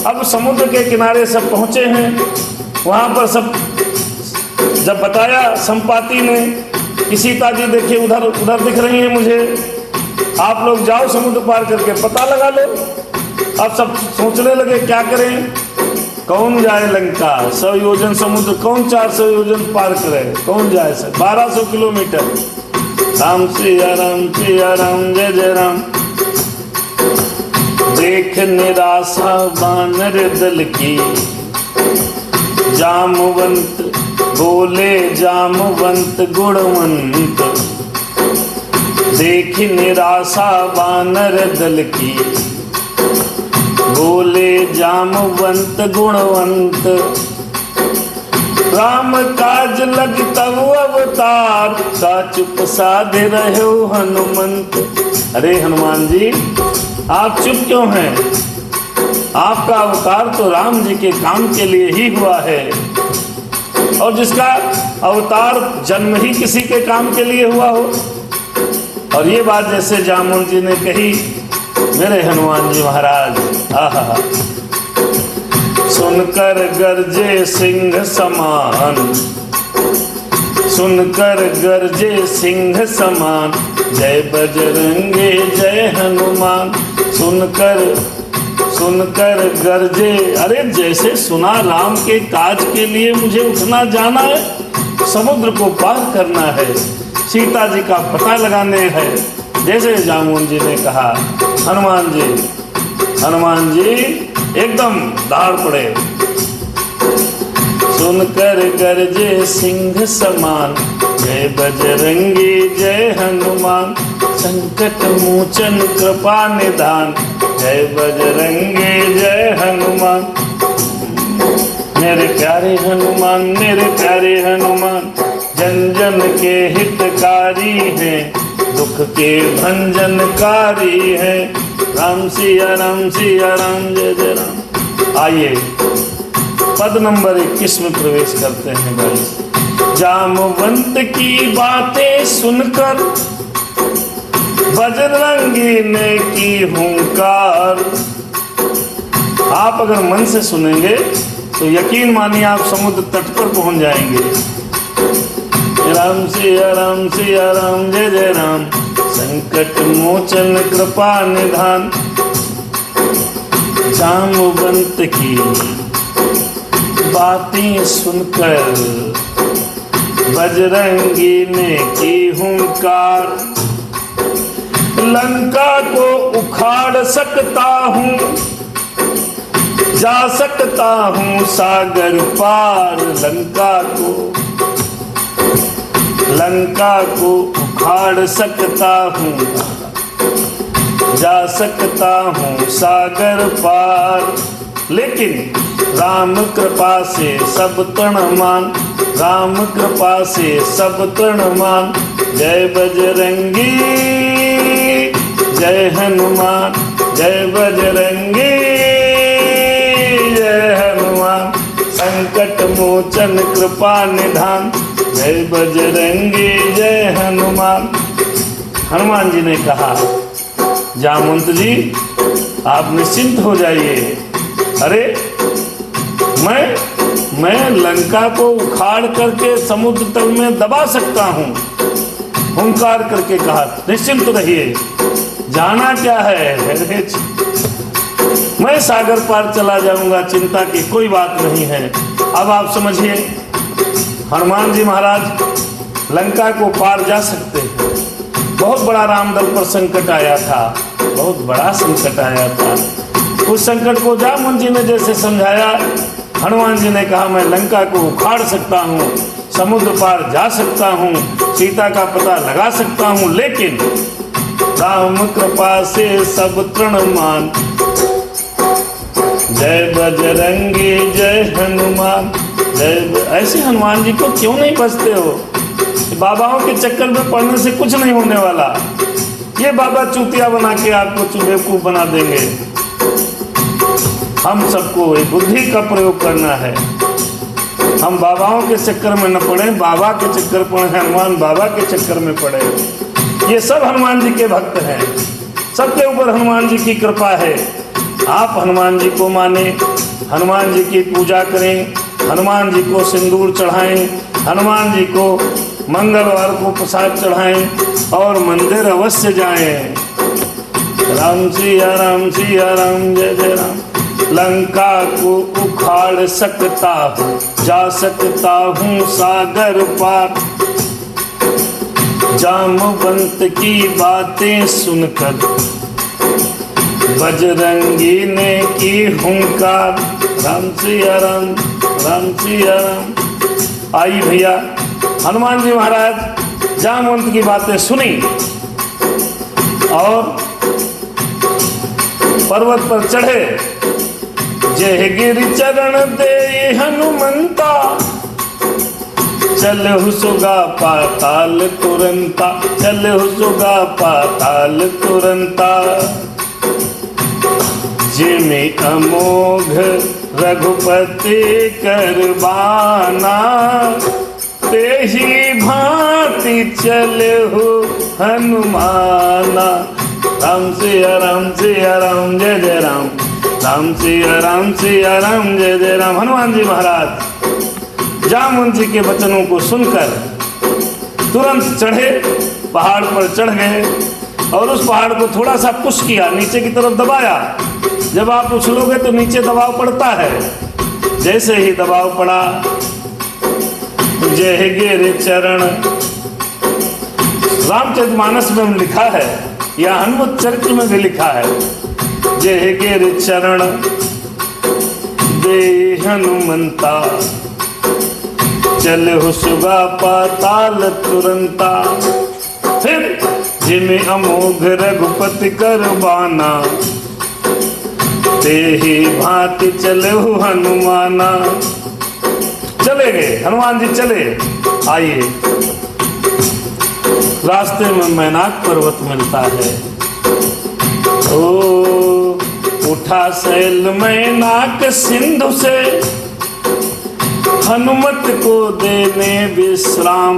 अब समुद्र के किनारे सब पहुँचे हैं। वहाँ पर सब जब बताया संपाति ने कि सीता जी देखिए उधर उधर दिख रही हैं मुझे, आप लोग जाओ समुद्र पार करके पता लगा लो। अब सब सोचने लगे क्या करें, कौन जाए लंका, 100 योजन समुद्र, कौन 400 योजन पार करे, कौन जाए सर 1200 किलोमीटर। राम सिया राम जय जय राम, देख निराशा बानर दल की, जामवंत बोले जामवंत गुणवंत, देख निराशा बानर दल की, बोले जामवंत गुणवंत, राम काज लग तब अवतार, का चुप साध रहे हनुमंत। अरे हनुमान जी, आप चुप क्यों हैं? आपका अवतार तो राम जी के काम के लिए ही हुआ है, और जिसका अवतार जन्म ही किसी के काम के लिए हुआ हो। और ये बात जैसे जामुन जी ने कही, मेरे हनुमान जी महाराज आहा, सुनकर गरजे सिंह समान, सुनकर गरजे सिंह समान, जय बजरंगे जय हनुमान, सुनकर गरजे। अरे जैसे सुना राम के काज के लिए मुझे उठना जाना है, समुद्र को पार करना है, सीता जी का पता लगाने है, जैसे जामुन जी ने कहा, हनुमान जी एकदम दाड़ पड़े। सुनकर गरजे सिंह समान, जय बजरंगी जय हनुमान, संकट मोचन कृपा निधान, जय बजरंगी जय हनुमान। मेरे प्यारे हनुमान, जन जन के हितकारी हैं, दुख के भंजनकारी है, राम सिया राम जय जय राम। आइए पद नंबर 21 में प्रवेश करते हैं भाई। जामवंत की बातें सुनकर बजरंगी ने की हुंकार। आप अगर मन से सुनेंगे तो यकीन मानिए आप समुद्र तट पर पहुंच जाएंगे। राम सिया राम जय जय राम, संकट मोचन कृपा निधान। जामवंत की बातें सुनकर बजरंगी ने की हुंकार, लंका को उखाड़ सकता हूँ, जा सकता हूँ सागर पार, लंका को उखाड़ सकता हूँ, जा सकता हूँ सागर पार। लेकिन राम कृपा से सब तृणमान, राम कृपा से सब तृणमान। जय बजरंगी जय हनुमान, जय बजरंगी जय हनुमान। संकट मोचन कृपा निधान, जय बजरंगी जय हनुमान। हनुमान जी ने कहा, जामवंत जी आप निश्चिंत हो जाइए। अरे मैं लंका को उखाड़ करके समुद्र तल में दबा सकता हूँ। हुंकार करके कहा, निश्चिंत रहिए, जाना क्या है, मैं सागर पार चला जाऊंगा, चिंता की कोई बात नहीं है। अब आप समझिए, हनुमान जी महाराज लंका को पार जा सकते हैं। बहुत बड़ा रामदल पर संकट आया था, बहुत बड़ा संकट आया था। उस संकट को जामवंत जी ने जैसे समझाया, हनुमान जी ने कहा मैं लंका को उखाड़ सकता हूँ, समुद्र पार जा सकता हूँ, सीता का पता लगा सकता हूँ, लेकिन राम कृपा से सब तृणमान। जय बजरंगी जय हनुमान, जय। ऐसे हनुमान जी को क्यों नहीं बचते हो? बाबाओं के चक्कर में पड़ने से कुछ नहीं होने वाला। ये बाबा चूतिया बना के आपको बेवकूफ बना देंगे। हम सबको एक बुद्धि का प्रयोग करना है। हम बाबाओं के चक्कर में न पड़े, बाबा के चक्कर पड़े, हनुमान बाबा के चक्कर में पड़े। ये सब हनुमान जी के भक्त हैं, सबके ऊपर हनुमान जी की कृपा है। आप हनुमान जी को माने, हनुमान जी की पूजा करें, हनुमान जी को सिंदूर चढ़ाएं, हनुमान जी को मंगलवार को प्रसाद चढ़ाएं और मंदिर अवश्य जाएं। राम सिया राम सिया राम जय जय राम। लंका को उखाड़ सकता हूँ, जा सकता हूँ सागर पार। जामवंत की बातें सुनकर बजरंगी ने की हुंकार। राम सिया राम, राम सिया राम। आई भैया, हनुमान जी महाराज जामवंत की बातें सुनी और पर्वत पर चढ़े। जय गिरि चरण दे हनुमंता, चल सुगा पाताल तुरंता, चल सुगा पाताल तुरंता। जिमि अमोघ रघुपति करबाना, तेहि भांति चलहु हनुमाना। राम सिया राम सिया राम जय जय राम, राम सिया राम जय जय राम। हनुमान जी महाराज जामवंत जी के वचनों को सुनकर तुरंत चढ़े, पहाड़ पर चढ़ गए और उस पहाड़ को थोड़ा सा पुश किया, नीचे की तरफ दबाया। जब आप उछलोगे तो नीचे दबाव पड़ता है। जैसे ही दबाव पड़ा, जय गिरि चरण, रामचरितमानस में लिखा है या हनुमत चरित्र में भी लिखा है, जय गिरि चरण दे हनुमंता, चल सुगा पाताल तुरंता। फिर जिमि अमोघ रघुपति करबाना, तेहि भांति चलहु हनुमाना। चले गए हनुमान जी, चले। आइए, रास्ते में मैनाक पर्वत मिलता है। ओ उठा सैल मैनाक सिंधु से, हनुमत को देने विश्राम।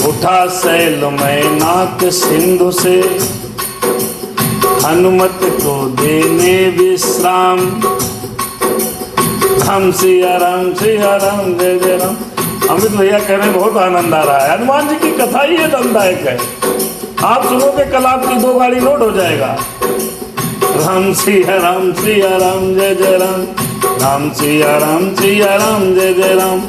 उठा सैल मैनाक सिंधु से, हनुमत को देने विश्राम। राम सिया राम जय जय राम। अमित भैया कह रहे बहुत आनंद आ रहा है। हनुमान जी की कथा ही आनंददायक है। आप सुनोगे कल आपकी 2 गाड़ी लोड हो जाएगा। राम सिया राम जय जय राम, राम सिया राम जय जय राम।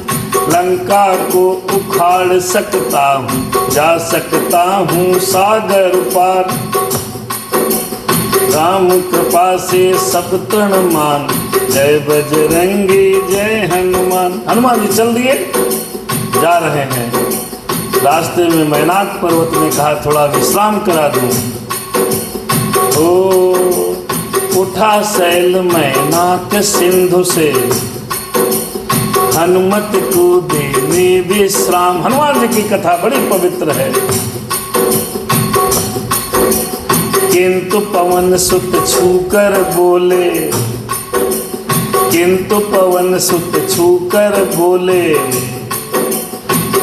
लंका को उखाड़ सकता हूँ, जा सकता हूँ सागर पार। राम कृपा से सब तृण मान, जय बजरंगी जय हनुमान। हनुमान जी चल दिए, जा रहे हैं। रास्ते में मैनाक पर्वत ने कहा थोड़ा विश्राम करा दूं। ओ उठा सैल मैनाक सिंधु से, हनुमत को देने विश्राम। हनुमान जी की कथा बड़ी पवित्र है। किंतु पवन सुत छूकर बोले, किंतु पवन सुत छूकर बोले,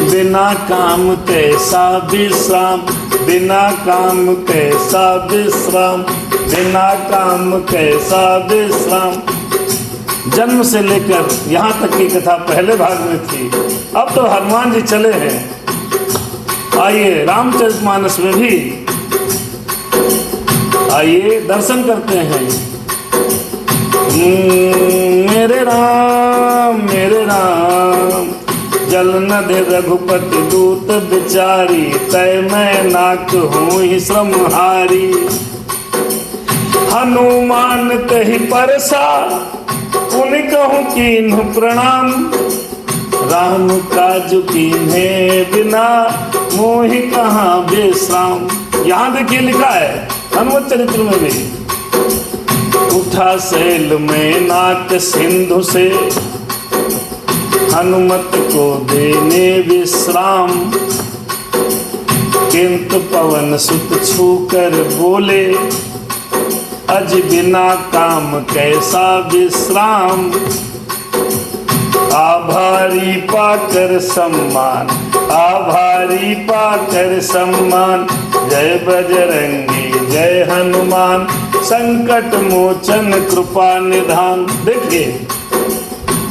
बिना काम कैसा विश्राम, बिना काम कैसा विश्राम, बिना काम कैसा विश्राम। जन्म से लेकर यहाँ तक की कथा पहले भाग में थी, अब तो हनुमान जी चले हैं। आइए रामचरितमानस में भी आइए दर्शन करते हैं। मेरे राम जल न दे रघुपति दूत बिचारी, तय मैं नाक हूँ ही श्रमहारी। हनुमान कही परसा, पुन कहूँ कीन्हु प्रणाम, राम काज कीन्हे बिना मोहि कहाँ विश्राम। यहाँ देखिए लिखा है हनुमत चरित्र में भी, उठा सैल में नाक सिंधु से, हनुमत को देने विश्राम। किंतु पवन सुत छूकर बोले, अज बिना काम कैसा विश्राम। आभारी पाकर सम्मान, आभारी पाकर सम्मान, जय बजरंगी जय हनुमान, संकट मोचन कृपा निधान। देखिए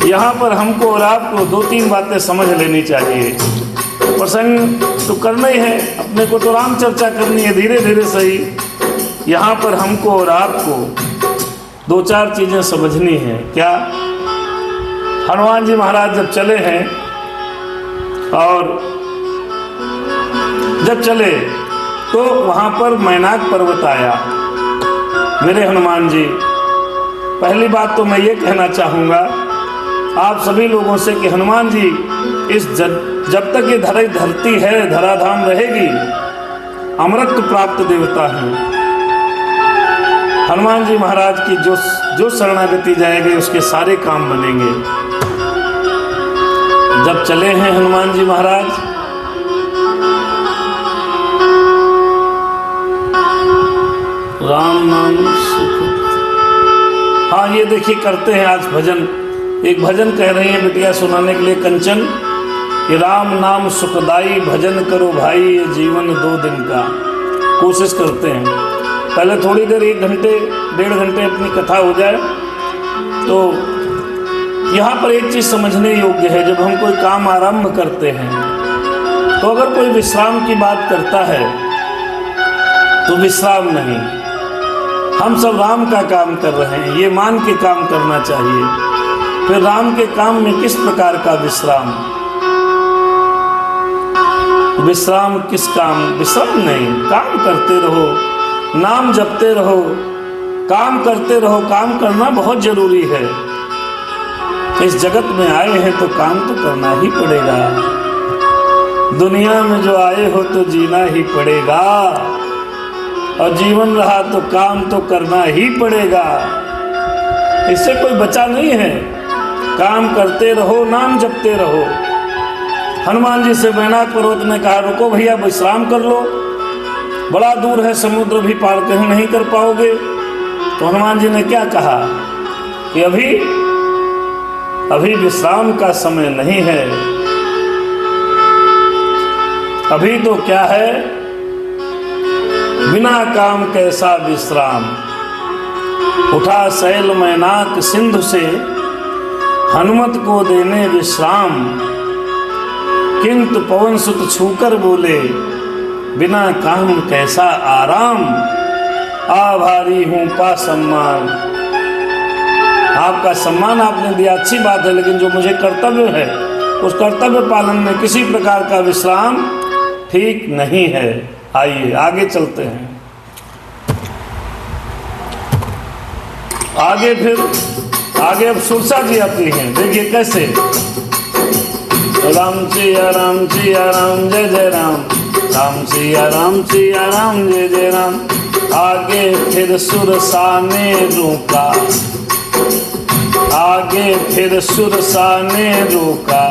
यहाँ पर हमको और आपको दो तीन बातें समझ लेनी चाहिए। प्रसंग तो करना ही है, अपने को तो राम चर्चा करनी है, धीरे धीरे सही। यहाँ पर हमको और आपको दो चार चीजें समझनी है। क्या? हनुमान जी महाराज जब चले हैं और जब चले तो वहां पर मैनाक पर्वत आया। मेरे हनुमान जी, पहली बात तो मैं ये कहना चाहूँगा आप सभी लोगों से कि हनुमान जी इस जब तक ये धरती है, धराधाम रहेगी, अमृत प्राप्त देवता हैं। हनुमान जी महाराज की जो शरणागति जाएगी उसके सारे काम बनेंगे। जब चले हैं हनुमान जी महाराज, राम नाम सुख। हाँ ये देखिए करते हैं आज भजन, एक भजन कह रही है बिटिया सुनाने के लिए कंचन कि राम नाम सुखदाई, भजन करो भाई ये जीवन 2 दिन का। कोशिश करते हैं पहले थोड़ी देर 1 घंटे 1.5 घंटे अपनी कथा हो जाए। तो यहाँ पर एक चीज़ समझने योग्य है, जब हम कोई काम आरंभ करते हैं तो अगर कोई विश्राम की बात करता है तो विश्राम नहीं, हम सब राम का काम कर रहे हैं ये मान के काम करना चाहिए। फिर राम के काम में किस प्रकार का विश्राम? विश्राम किस काम? विश्राम नहीं, काम करते रहो, नाम जपते रहो, काम करते रहो। काम करना बहुत जरूरी है। इस जगत में आए हैं तो काम तो करना ही पड़ेगा। दुनिया में जो आए हो तो जीना ही पड़ेगा, और जीवन रहा तो काम तो करना ही पड़ेगा। इससे कोई बचा नहीं है। काम करते रहो, नाम जपते रहो। हनुमान जी से मैनाक पर्वत ने कहा रुको भैया विश्राम कर लो, बड़ा दूर है, समुद्र भी पार कहीं नहीं कर पाओगे। तो हनुमान जी ने क्या कहा कि अभी विश्राम का समय नहीं है। अभी तो क्या है, बिना काम कैसा विश्राम। उठा सैल मैनाक सिंधु से, हनुमत को देने विश्राम। किंतु पवन सुत छूकर बोले, बिना काम कैसा आराम। आभारी हूँ पा सम्मान। आपका सम्मान आपने दिया, अच्छी बात है, लेकिन जो मुझे कर्तव्य है उस कर्तव्य पालन में किसी प्रकार का विश्राम ठीक नहीं है। आइए आगे चलते हैं। आगे अब सुरसा जी आती हैं, देखिए कैसे। राम सिया राम जय जय राम, राम सिया राम जय जय राम। आगे फिर सुरसा ने रोका, आगे फिर सुरसा ने रोका,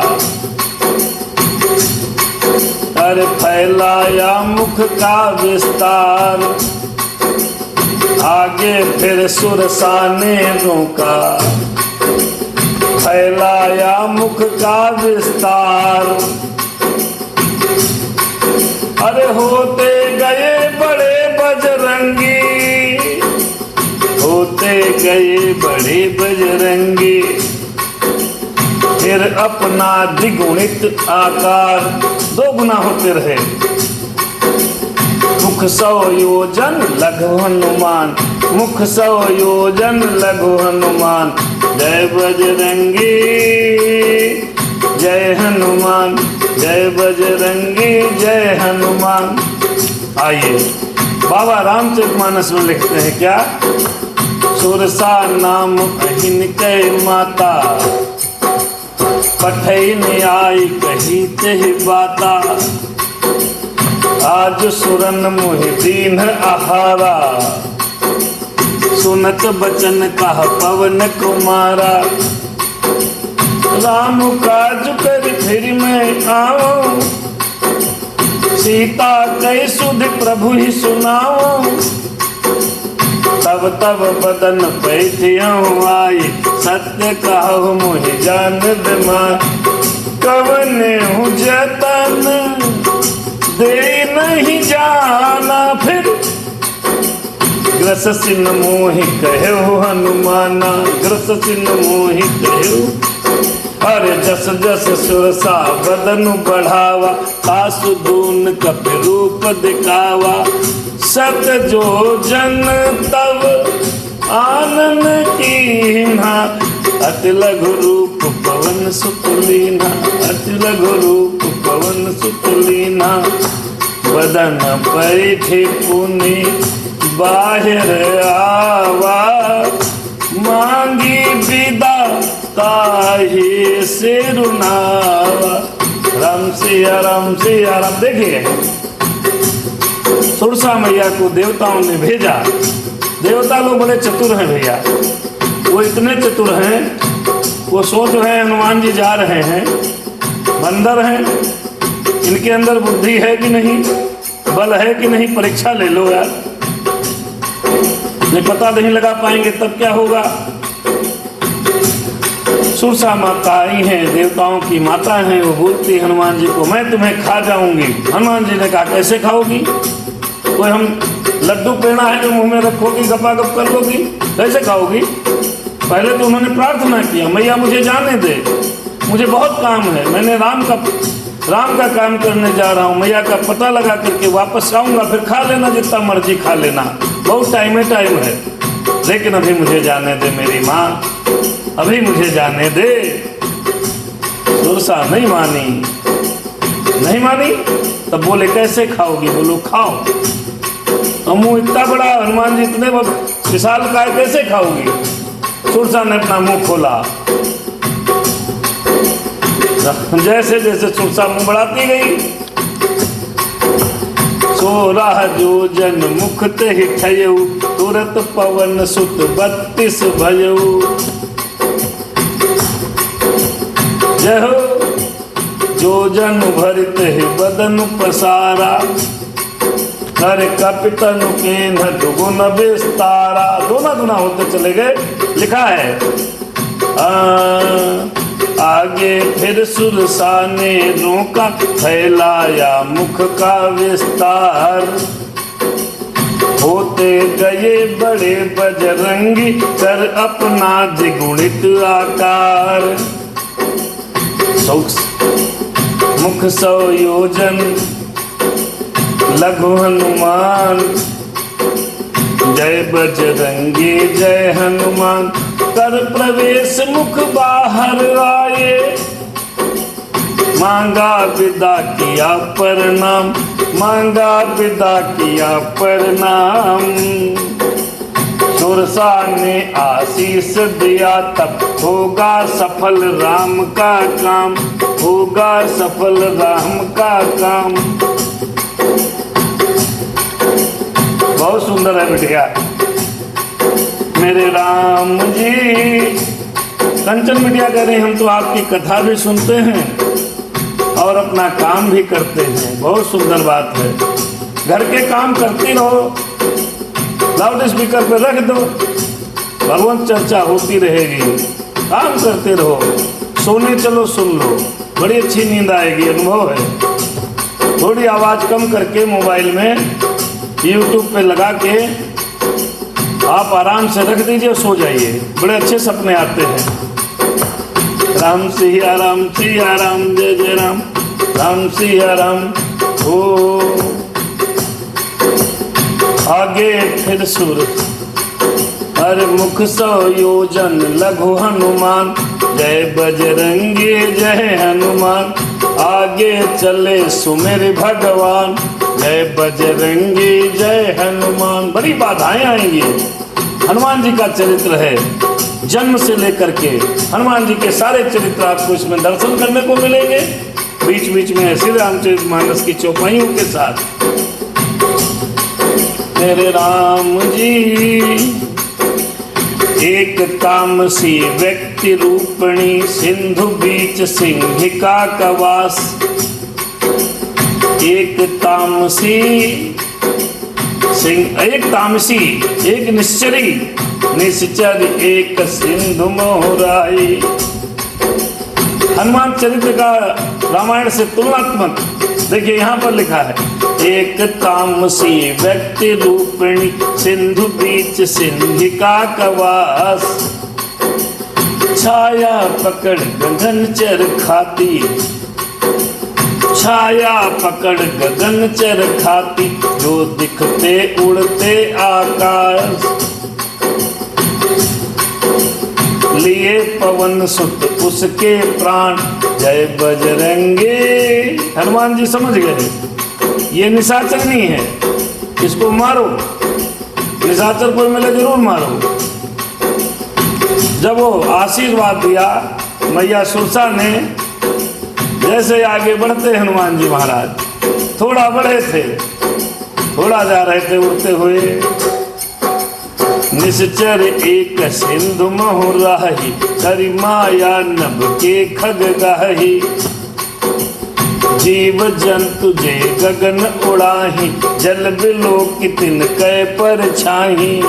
अरे फैलाया मुख का विस्तार। आगे फिर सुरसा ने रोका, फैलाया मुख का विस्तार। अरे होते गए बड़े बजरंगी, होते गए बड़े बजरंगी, फिर अपना द्विगुणित आकार 2 गुना होते रहे। मुख 100 योजन लघु हनुमान, मुख 100 योजन लघु हनुमान। जय बजरंगी जय हनुमान, जय बजरंगी जय हनुमान। आइए बाबा रामचरितमानस में लिखते हैं क्या। सुरसा नाम अहिन कै माता, पठैन आई कही तेहि बाता। आज सुरन मोहि दीन आहारा, सुनत बचन कहा पवन कुमारा। राम काज कर फिर मैं आऊं, सीता कई सुध प्रभु ही सुनाऊं। तब तब बदन पैठियों आई, सत्य कहु मोहि जान बिमान। कवने हूँ जतन दे नहीं जाना, फिर ग्रस सिन मोहि कहु हनुमाना, ग्रस सिन मोहि कहु। अरे जस जस सुरसा बदन बढ़ावा, आसु दून कपि रूप दिखावा। सत जो जन तब आनन कीन्हा, अति लघु रूप पवन सुत लीन्हा, अति लघु रूप पवन सुत लीन्हा। बदन पैठि पुनि बाहिर आवा, मांगी विदा ताहि सिरुनावा। राम सिया राम। देखिए सुरसा मैया को देवताओं ने भेजा। देवता लोग बड़े चतुर हैं भैया, वो इतने चतुर हैं, वो सोच रहे हैं हनुमान जी जा रहे हैं, बंदर हैं, इनके अंदर बुद्धि है कि नहीं, बल है कि नहीं, परीक्षा ले लो यार। ये पता नहीं लगा पाएंगे तब क्या होगा। सुरसा माता आई हैं, देवताओं की माता हैं, वो बोलती हनुमान जी को मैं तुम्हें खा जाऊंगी। हनुमान जी ने कहा कैसे खाओगी, कोई हम लड्डू पेड़ा है जो मुंह में रखोगी गपा गप कर लोगी, कैसे खाओगी। पहले तो उन्होंने प्रार्थना किया मैया मुझे जाने दे, मुझे बहुत काम है, मैंने राम का काम करने जा रहा हूँ, मैया का पता लगा करके वापस आऊँगा, फिर खा लेना जितना मर्जी खा लेना, बहुत टाइम है, लेकिन अभी मुझे जाने दे मेरी माँ, अभी मुझे जाने दे। सुरसा नहीं मानी, तब बोले कैसे खाओगी, बोलो खाओ। मुंह इतना बड़ा, हनुमान जी इतने विशाल का है, कैसे खाओगी। सुरसा ने अपना मुंह खोला, जैसे जैसे सुरसा मुंह बढ़ाती गई, 16 योजन मुख ते ठयऊ, तुरत पवन सुत 32 भयऊ। जय हो योजन भरित बदन पसारा, हर कपितन के दुगुन विस्तारा। दोनों गुना होते चले गए, लिखा है आगे फिर सुरसा ने रोका, फैलाया मुख का विस्तार। होते गए बड़े बजरंगी, कर अपना द्विगुणित आकार। मुख 100 योजन लघु हनुमान, जय बजरंगी जय हनुमान। कर प्रवेश मुख बाहर आए, मांगा विदा किया प्रणाम, मांगा विदा किया प्रणाम। सुरसा ने आशीष दिया तब होगा सफल राम का काम, होगा सफल राम का काम। बहुत सुंदर है बिटिया मेरे राम जी। कंचन बिटिया कह रहे हैं हम तो आपकी कथा भी सुनते हैं और अपना काम भी करते हैं। बहुत सुंदर बात है। घर के काम करती रहो, लाउड स्पीकर पे रख दो, भगवत चर्चा होती रहेगी। काम करते रहो, सोने चलो सुन लो, बड़ी अच्छी नींद आएगी। अनुभव है। थोड़ी आवाज़ कम करके मोबाइल में YouTube पे लगा के आप आराम से रख दीजिए, सो जाइए, बड़े अच्छे सपने आते हैं। राम सिया राम सिया राम, जय जय राम, राम सिया राम। ओ आगे फिर सुर, हर मुख 100 योजन लघु हनुमान, जय बजरंगी जय हनुमान। आगे चले सुमेर भगवान, जय बजरंगी जय हनुमान। बड़ी बाधाएं आएंगी। हनुमान जी का चरित्र है, जन्म से लेकर के हनुमान जी के सारे चरित्र आपको इसमें दर्शन करने को मिलेंगे। बीच बीच में श्री रामचरितमानस की चौपाइयों के साथ। मेरे राम जी एक तामसी व्यक्ति रूपणी, सिंधु बीच सिंहिका का वास। एक तामसी एक निश्चरी, निश्चर एक सिंधु मोहराई। हनुमान चरित्र का रामायण से तुलनात्मक देखिए यहाँ पर लिखा है, एक तामसी व्यक्ति रूपिणी, सिंधु बीच सिंहिका का वास। छाया पकड़ गगन चर खाती, छाया पकड़ गगन चर खाती, जो दिखते उड़ते आकाश। लिए पवन सुत उसके प्राण, जय बजरंगे। हनुमान जी समझ गए ये निशाचर नहीं है, इसको मारो। निशाचर कोई मिले जरूर मारो। जब वो आशीर्वाद दिया मैया सुरसा ने, जैसे आगे बढ़ते हनुमान जी महाराज, थोड़ा बढ़े थे, थोड़ा जा रहे थे उड़ते हुए। निश्चर एक सिंधु मोहराही, करि माया नभ के खग गाही। जीव जंतु जे गगन उड़ाही, जल बिलो की तिनकै पर छाही।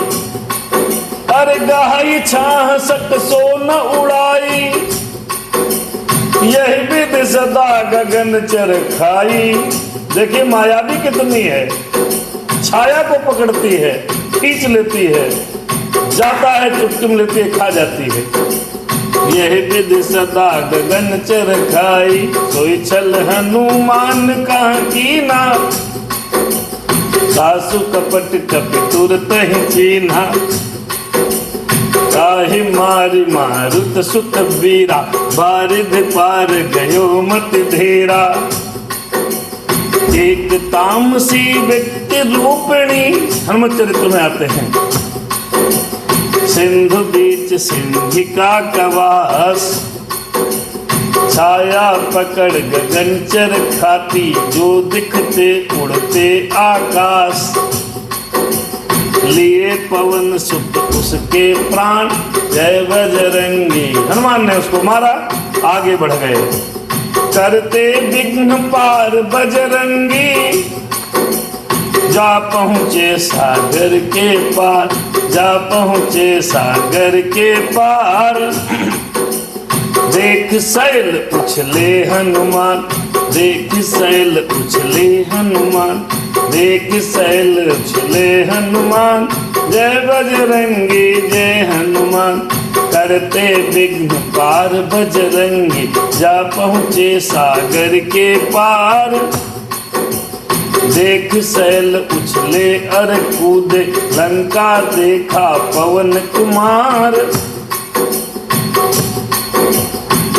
अरे गाही छाह सट सो न उड़ाई, यही विधि सदा गगन चर खाई। देखिए माया भी कितनी है, छाया को पकड़ती है, खींच लेती है, जाता है चुटकी लेती है, खा जाती है। यही विधि सदा गगन चर खाई, सोई छल हनुमान कहाँ कीना। सासु कपट कपि तुरत ही चीन्हा, काहि मारि मारुत सुत वीरा। बारिध पार गयो मत धेरा, एक तामसी व्यक्ति रूपिणी। हनुमत चरित्र में आते हैं, सिंधु बीच सिंहिका का वास। छाया पकड़ गगन चर खाती, जो दिखते उड़ते आकाश। लिए पवन सुत उसके प्राण, जय बजरंगी। हनुमान ने उसको मारा, आगे बढ़ गए। करते विघ्न पार बजरंगी, जा पहुँचे सागर के पार, जा पहुँचे सागर के पार। देख शैल उछले हनुमान, देख शैल उछले हनुमान, देख शैल उछले हनुमान। जय बजरंगी जय हनुमान, करते विघ्न पार बजरंगी। जा पहुँचे सागर के पार, देख शैल उछले अर कूदे। लंका देखा पवन कुमार,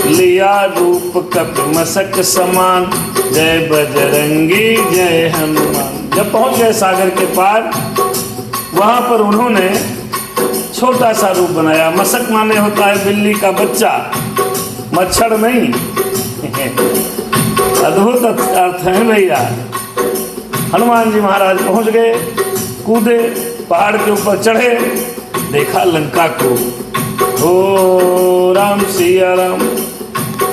लिया रूप कपि मसक समान। जय बजरंगी जय हनुमान। जब पहुंच गए सागर के पार, वहां पर उन्होंने छोटा सा रूप बनाया। मशक माने होता है बिल्ली का बच्चा, मच्छर नहीं। अद्भुत अर्थ है भैया। हनुमान जी महाराज पहुंच गए, कूदे, पहाड़ के ऊपर चढ़े, देखा लंका को। ओ राम सिया राम,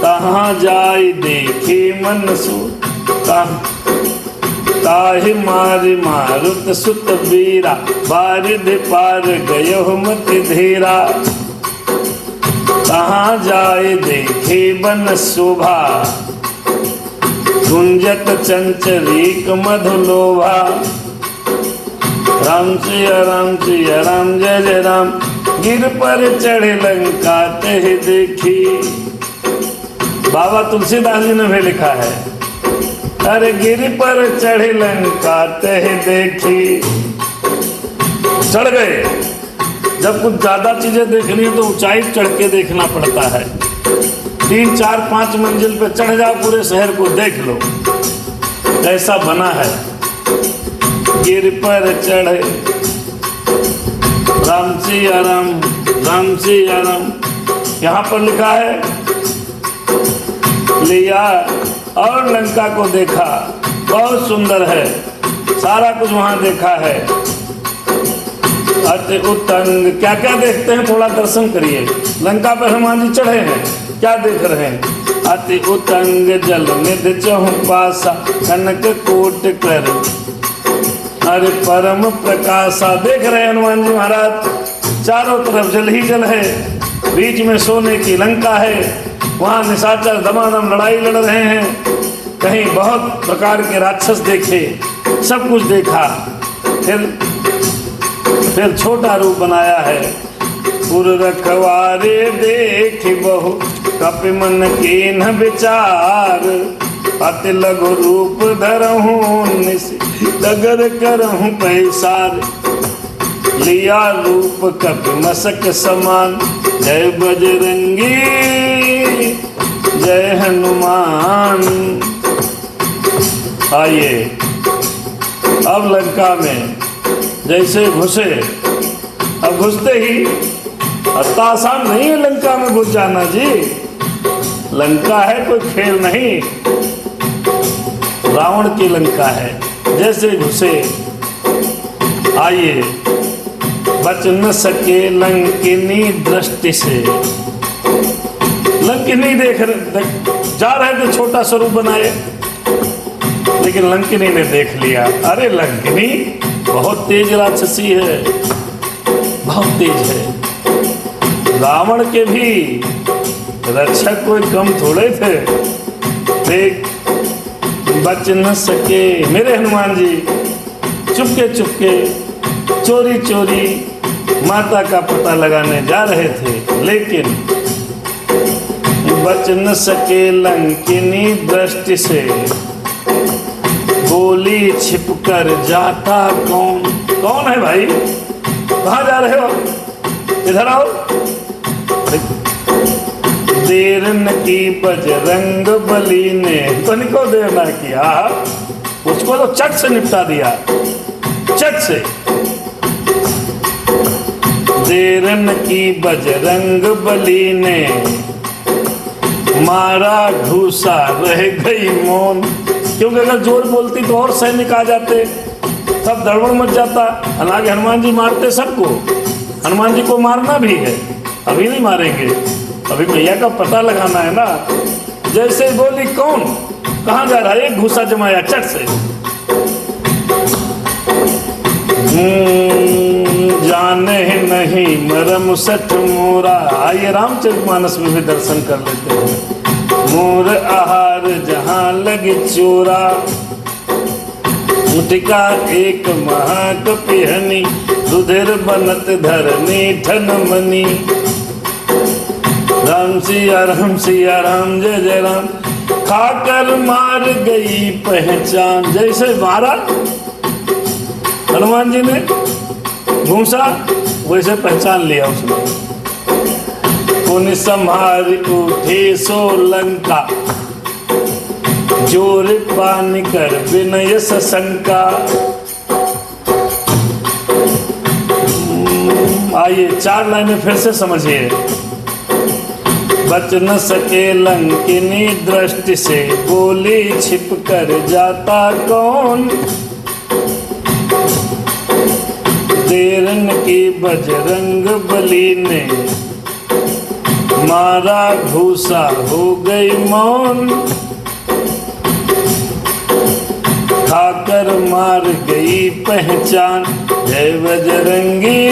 कहाँ जाए देखे मन सो, ताहि मारि मारुत सुत बीरा, बारिध पार गयो मत धीरा। कहाँ जाए देखे बन शोभा, गुंजत चंचरीक मधुलोभा। राम सिया राम सिया राम जय जय राम, गिर पर चढ़े लंका तह देखी। बाबा तुलसीदास जी ने भी लिखा है, अरे गिर पर चढ़े लंका तह देखी। चढ़ गए। जब कुछ ज्यादा चीजें देखनी है तो ऊंचाई चढ़ के देखना पड़ता है। 3, 4, 5 मंजिल पे चढ़ जाओ, पूरे शहर को देख लो कैसा बना है। गिर पर चढ़े राम सिया राम, राम सिया राम। यहाँ पर लिखा है लिया और लंका को देखा, बहुत सुंदर है, सारा कुछ वहां देखा है। अति उत्तंग, क्या क्या देखते हैं थोड़ा दर्शन करिए। लंका पर हनुमान जी चढ़े हैं, क्या देख रहे हैं। अति उत्तंग जल निध चहु पासा, कनक कोट कर अरे परम प्रकाशा। देख रहे हैं हनुमान जी महाराज, चारों तरफ जल ही जल है, बीच में सोने की लंका है, वहां निशाचर दमादम लड़ाई लड़ रहे हैं। कहीं बहुत प्रकार के राक्षस देखे, सब कुछ देखा। फिर छोटा रूप बनाया है। पुर रखवारे देख बहु, कपि मन कीन विचार। अति लघु रूप धरहूं निस, डगर करहूं पैसार। लिया रूप कपि मसक समान, जय बजरंगी जय हनुमान। आइए अब लंका में जैसे घुसे, अब घुसते ही इतना आसान नहीं है लंका में घुस जाना जी। लंका है कोई खेल नहीं, रावण की लंका है। जैसे घुसे, आइए बच न सके लंकिनी दृष्टि से। लंकिनी जा रहे थे, छोटा स्वरूप बनाए, लेकिन लंकिनी ने देख लिया। अरे लंकिनी बहुत तेज राक्षसी है, बहुत तेज है। रावण के भी रक्षक कोई कम थोड़े थे। देख बच न सके, मेरे हनुमान जी चुपके चुपके, चोरी चोरी माता का पता लगाने जा रहे थे, लेकिन बच न सके लंकिनी दृष्टि से। गोली छिपकर जाता कौन, कौन है भाई, कहाँ जा रहे हो, इधर आओ। देर न की बजरंग बली ने, तनिको देर ना किया, उसको तो चट से निपटा दिया, चट से। देर न की बजरंग बली ने, मारा घूसा रह गई मौन। क्योंकि अगर जोर बोलती तो और सैनिक आ जाते, सब दड़बड़ मच जाता। हालांकि हनुमान जी मारते सबको, हनुमान जी को मारना भी है, अभी नहीं मारेंगे, अभी भैया का पता लगाना है ना। जैसे बोली कौन, कहाँ जा रहा है, एक घूसा जमाया चट से। जाने नहीं मरम सठ मोरा। आइए रामचरितमानस में भी दर्शन कर लेते हैं। मोर आहार जहाँ लगे चोरा, मुटिका एक महक पिहनी, रुधिर बनत धरनी ठन मनी। राम सिया राम जय जय राम, खाकर मार गई पहचान। जैसे मारा हनुमान जी ने घूसा, वैसे पहचान लिया उसने। पुन संहार उठे सो लंका, जोर पान कर विनय सशंका। आइए 4 लाइनें फिर से समझिए। बच न सके लंकिनी दृष्टि से, बोली छिप कर जाता कौन। देरन की बजरंग बली ने, मारा घूसा हो गई मौन। खाकर मार गई पहचान, जय बजरंगी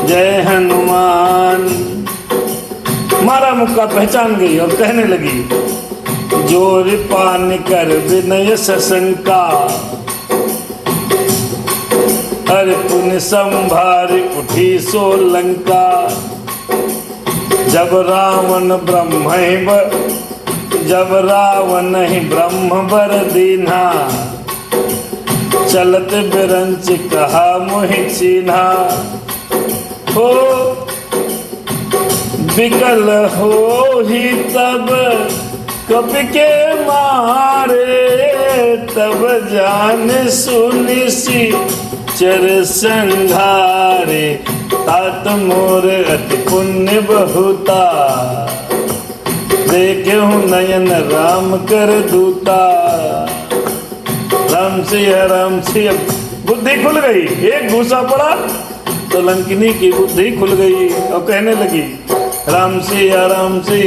जय हनुमान। मारा मुक्का पहचान गई और कहने लगी, जोर पान कर विनय सशंका, हर पुण्य संभार उठी सो लंका। जब रावण ही ब्रह्म बर दीन्हा, चलत बिरंच कहा मोहि चीन्हा। हो विकल हो ही तब कपि के मारे, तब जान सुनि सी चर संघारे। तात मोर अति पुण्य बहुता, देखे नयन राम कर दूता। राम सिया बुद्धि खुल गई। एक घूसा पड़ा तो लंकिनी की बुद्धि खुल गई और कहने लगी, राम सिया राम जय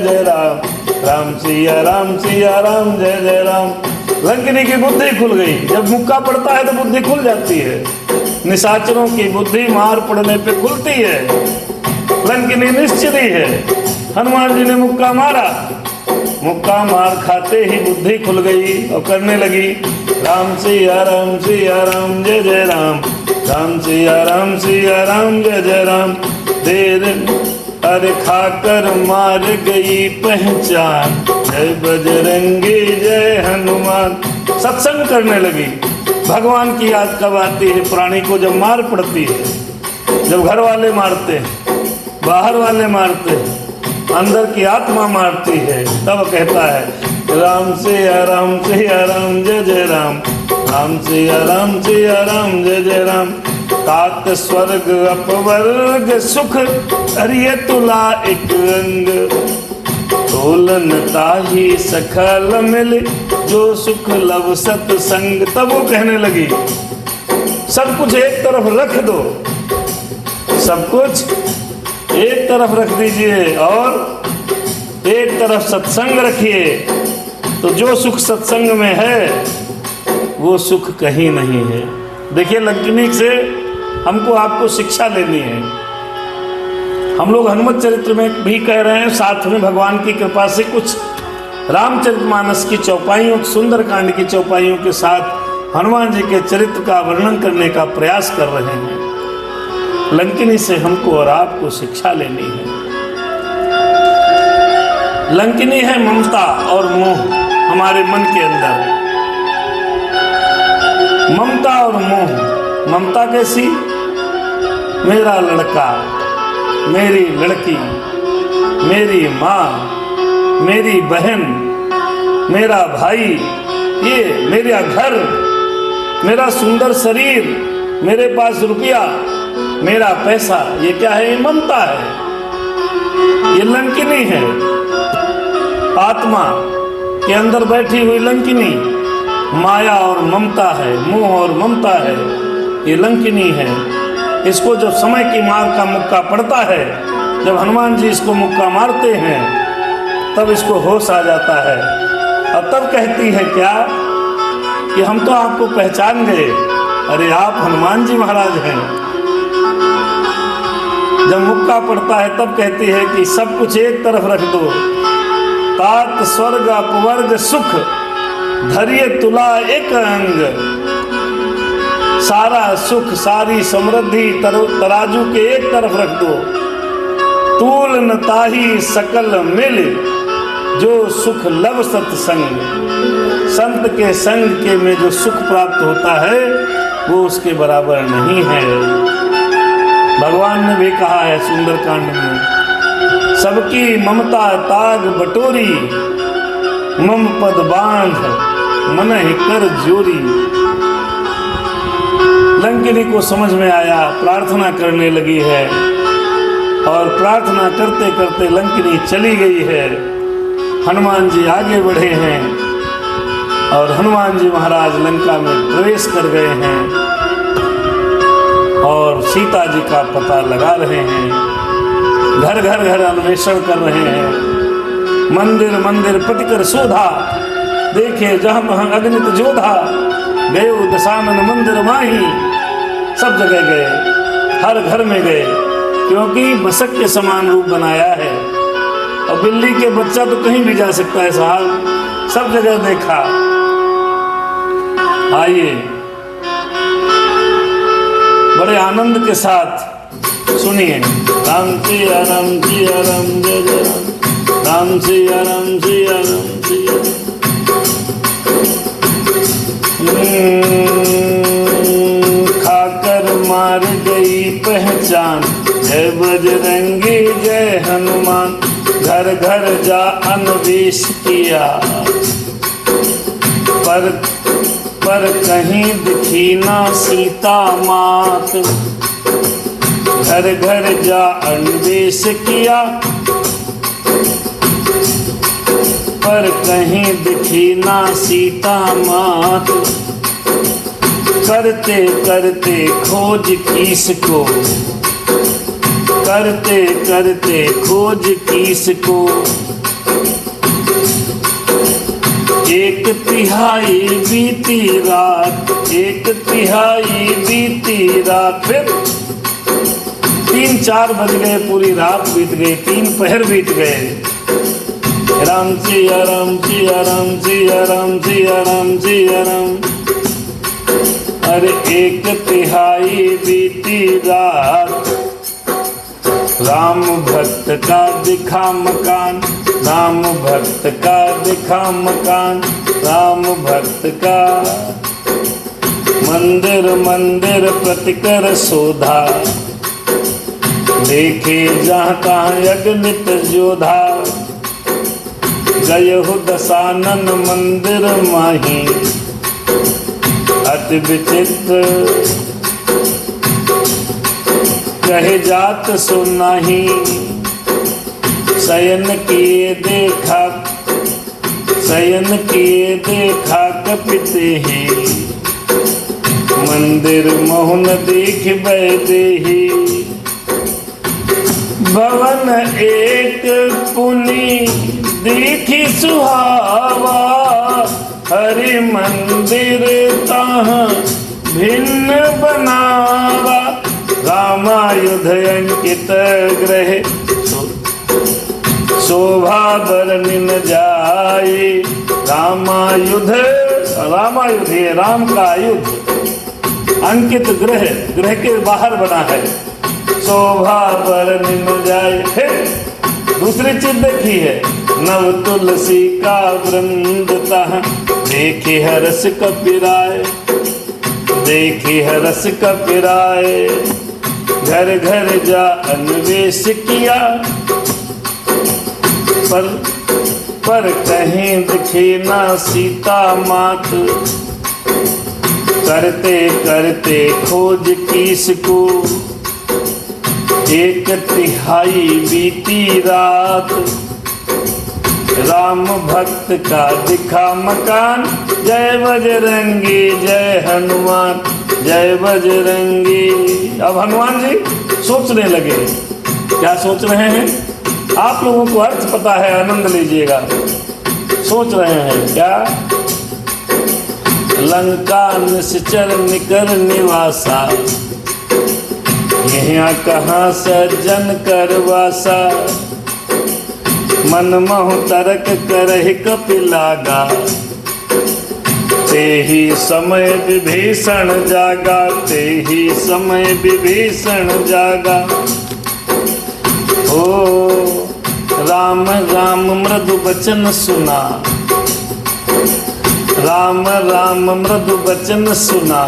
जय राम, राम सिया राम जय जय राम। लंकिनी की बुद्धि खुल गई। जब मुक्का पड़ता है तो बुद्धि खुल जाती है। निशाचरों की बुद्धि मार पड़ने पे खुलती है। लंकिनी निश्चित ही है। हनुमान जी ने मुक्का मारा, मुक्का मार खाते ही बुद्धि खुल गई और करने लगी, राम सिया राम जय जय राम, राम सिया राम जय जय राम। देर अरे खाकर मार गई पहचान, जय बजरंगी जय हनुमान। सत्संग करने लगी। भगवान की याद कब आती है प्राणी को? जब मार पड़ती है, जब घर वाले मारते हैं, बाहर वाले मारते हैं, अंदर की आत्मा मारती है, तब कहता है, राम सिया राम जय जय राम, राम सिया राम जय जय राम। तात स्वर्ग अपवर्ग सुख, अरिय तुला एक अंग। तोलन ताही सखल मिल, जो सुख लव सत्संग। तब वो कहने लगी, सब कुछ एक तरफ रख दो, सब कुछ एक तरफ रख दीजिए और एक तरफ सत्संग रखिए, तो जो सुख सत्संग में है वो सुख कहीं नहीं है। देखिए, लंकिनी से हमको आपको शिक्षा लेनी है। हम लोग हनुमत चरित्र में भी कह रहे हैं, साथ में भगवान की कृपा से कुछ रामचरितमानस की चौपाइयों, सुंदरकांड की चौपाइयों के साथ हनुमान जी के चरित्र का वर्णन करने का प्रयास कर रहे हैं। लंकिनी से हमको और आपको शिक्षा लेनी है। लंकिनी है ममता और मोह हमारे मन के अंदर। ममता और मोह। ममता कैसी? मेरा लड़का, मेरी लड़की, मेरी माँ, मेरी बहन, मेरा भाई, ये मेरा घर, मेरा सुंदर शरीर, मेरे पास रुपया, मेरा पैसा, ये क्या है? ये ममता है, ये लंकिनी है। आत्मा के अंदर बैठी हुई लंकिनी माया और ममता है, मोह और ममता है, ये लंकिनी है। इसको जब समय की मार का मुक्का पड़ता है, जब हनुमान जी इसको मुक्का मारते हैं, तब इसको होश आ जाता है और तब कहती है क्या कि हम तो आपको पहचान गए, अरे आप हनुमान जी महाराज हैं। जब मुक्का पड़ता है तब कहती है कि सब कुछ एक तरफ रख दो, तात स्वर्ग अपवर्ग सुख, धैर्य तुला एक अंग। सारा सुख, सारी समृद्धि तराजू के एक तरफ रख दो। तूल न ताही सकल मिल, जो सुख लव सत्संग। संत के संग के में जो सुख प्राप्त होता है वो उसके बराबर नहीं है। भगवान ने भी कहा है सुंदरकांड में, सबकी ममता ताग बटोरी, मम पद बांध मन ही कर जोरी। लंकिनी को समझ में आया, प्रार्थना करने लगी है और प्रार्थना करते करते लंकिनी चली गई है। हनुमान जी आगे बढ़े हैं और हनुमान जी महाराज लंका में प्रवेश कर गए हैं और सीता जी का पता लगा रहे हैं, घर घर घर अन्वेषण कर रहे हैं। मंदिर मंदिर प्रतिकर शोधा, देखे जहाँ वहाँ अग्नित जोधा, गए दशानन मंदिर माही। सब जगह गए, हर घर में गए, क्योंकि मशक के समान रूप बनाया है और बिल्ली के बच्चा तो कहीं भी जा सकता है साहब, सब जगह देखा। आइए बड़े आनंद के साथ सुनिए। राम सिया राम सिया राम जय जय राम, राम सिया राम सिया राम सिया। खाकर मार गई पहचान, जय बजरंगी जय हनुमान। घर घर जा अन्वेष किया, पर कहीं दिखी ना सीता मात। घर घर जा अन्वेष किया, पर कहीं दिखी ना सीता मात। करते करते खोज किसको, करते करते खोज किसको। एक तिहाई बीती रात, एक तिहाई बीती रात। फिर 3-4 बज गए, पूरी रात बीत गई, 3 पहर बीत गए। राम सिया राम सिया राम सिया राम सिया राम सिया राम। अरे एक तिहाई बीती रात, राम भक्त का दिखा मकान, राम भक्त का दिखा मकान, राम भक्त का। मंदिर मंदिर प्रतिकर शोधा, देखे जहाँ तहाँ अगणित जोधा। गए हो दशानन मंदिर माही, अति विचित्र कहे जात सुनाही। शयन किए देखा, शयन किए देखा कपिते हैं। मंदिर मोहन देख बैदेही, भवन एक पुनि देखी सुहावा। हरि मंदिर तहाँ भिन्न बनावा। रामायुध अंकित ग्रह, शोभा बरनिन जाए। रामायुध, रामायुध ये राम का युद्ध, अंकित ग्रह, ग्रह के बाहर बना है। शोभा बरनिन जाए। फिर दूसरी चीज देखी है, नव तुलसी का वृंद तहाँ देखे हरस कपिराए, देखे हरस कपिराए। घर घर जा अन्वेष किया, पर कहीं दिखे ना सीता मात। करते करते खोज किसको, एक तिहाई बीती रात। राम भक्त का दिखा मकान, जय बजरंगी जय हनुमान, जय बजरंगी। अब हनुमान जी सोचने लगे। क्या सोच रहे हैं? आप लोगों को अर्थ पता है, आनंद लीजिएगा। सोच रहे हैं क्या? लंका निश्चर निकर निवासा, यहाँ कहाँ सज्जन करवासा। मन मोह तरक करहि कपिलागा, ते ही समय विभीषण जागा, ते ही समय विभीषण जागा। ओ राम राम मृदु बचन सुना, राम राम मृदु बचन सुना।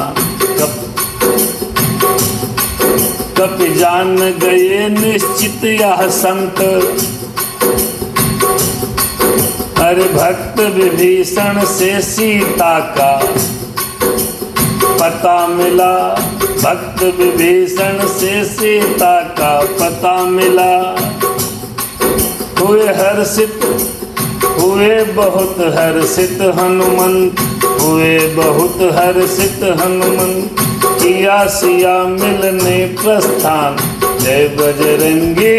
कपि जान गए निश्चित यह संत, अरे भक्त विभीषण से सीता का। पता मिला, भक्त विभीषण से सीता का पता मिला। हुए हर्षित, हुए बहुत हर्षित हनुमंत, हुए बहुत हर्षित हनुमंत, किया सिया मिलने प्रस्थान, जय बजरंगी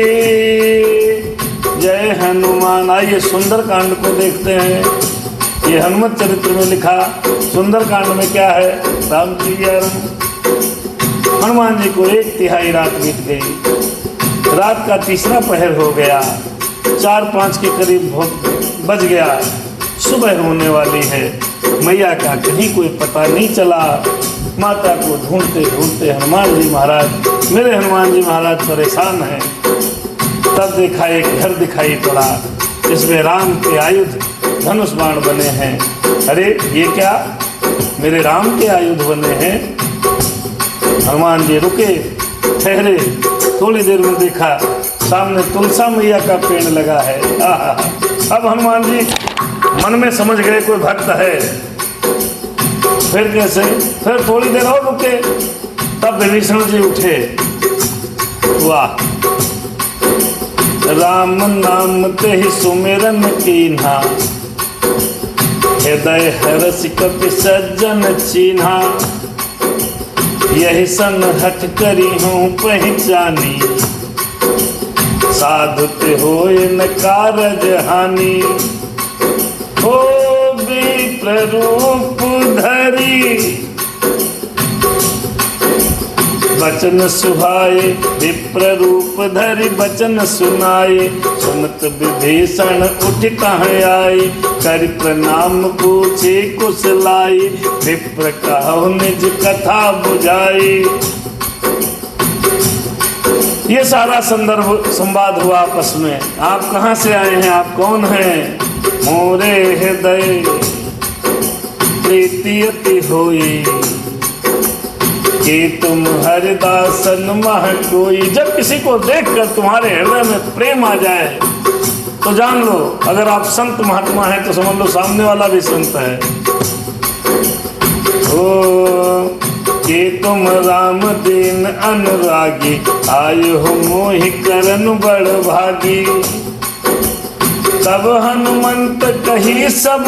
जय हनुमान। आइए सुंदर कांड को देखते हैं। ये हनुमत चरित्र में लिखा सुंदर कांड में क्या है। राम जी हनुमान जी को 1/3 रात बीत गई। रात का तीसरा पहर हो गया, 4-5 के करीब बज गया। सुबह होने वाली है। मैया का कहीं कोई पता नहीं चला। माता को ढूंढते ढूंढते हनुमान जी महाराज, मेरे हनुमान जी महाराज परेशान हैं। तब देखा एक घर दिखाई पड़ा, इसमें राम के आयुध धनुष बाण बने हैं। अरे ये क्या, मेरे राम के आयुध बने हैं। हनुमान जी रुके, ठहरे। थोड़ी देर में देखा सामने तुलसा मैया का पेड़ लगा है। अब हनुमान जी मन में समझ गए कोई भक्त है। फिर कैसे, फिर थोड़ी देर और रुके, तब विभीषण जी उठे। वाह, राम नाम ते ही सुमिरन कीन्हा, हृदय हर्ष कपि सज्जन चीन्हा, यही सन हठ करी हूँ पहचानी, साधुत होय न कारज हानि, हो विप्र रूप धरी, बचन सुहाए, विप्र रूप धरि बचन सुनाए, सुनत विभीषण उठ कहाँ आए, कर प्रणाम पूछे कुशलाई, विप्र कहु निज कथा बुझाई। ये सारा संदर्भ संवाद हुआ आपस में। आप कहाँ से आए हैं, आप कौन हैं। मोरे हृदय प्रीति अति होई, कि तुम हरिदासन मह कोई। जब किसी को देखकर तुम्हारे हृदय में प्रेम आ जाए तो जान लो, अगर आप संत महात्मा हैं तो समझ लो सामने वाला भी संत है। ओ कि तुम राम दीन अनुरागी, आयु हो मोहि करन बड़ भागी। तब हनुमंत कही सब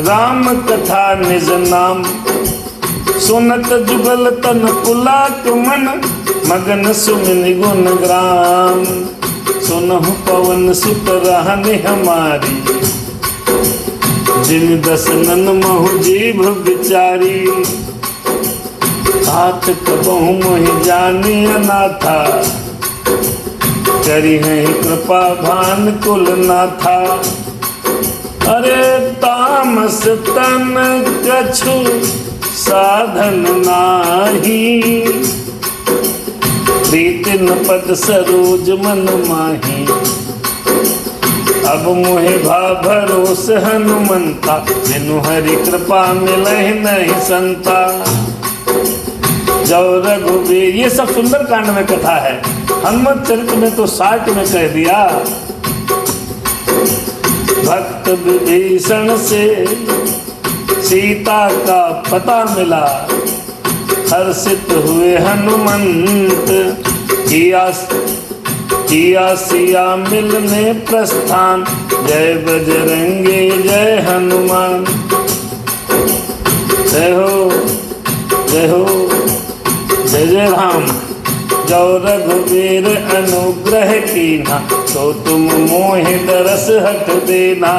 राम कथा निज नाम, सुनत जुगल तन पुलाक मन, मगन सुमिनि गुण ग्राम। सुनहु पवन सुत रहनि हमारी, जिन दसनन महु जीभ विचारी। हाथ कबहु मोहि जानी अनाथा, करी है कृपा भान कुल नाथा। अरे तामस तन कछु साधन नाही, प्रीतिन पद सरोज मन माही। अब मोहे भा भरोस हनुमंता, बिनु हरि कृपा मिलहि नहीं संता। जो रघुवीर, ये सब सुंदर कांड में कथा है। हनुमत चरित्र में तो 60 में कह दिया। भक्त विभीषण से सीता का पता मिला, हर्षित हुए हनुमंत, किया सिया मिलने प्रस्थान, जय बजरंगी जय हनुमान। जय हो जय हो जय जय राम। जो रघुवीर अनुग्रह कीन्हा, तो तुम मोहि दरस हट देना।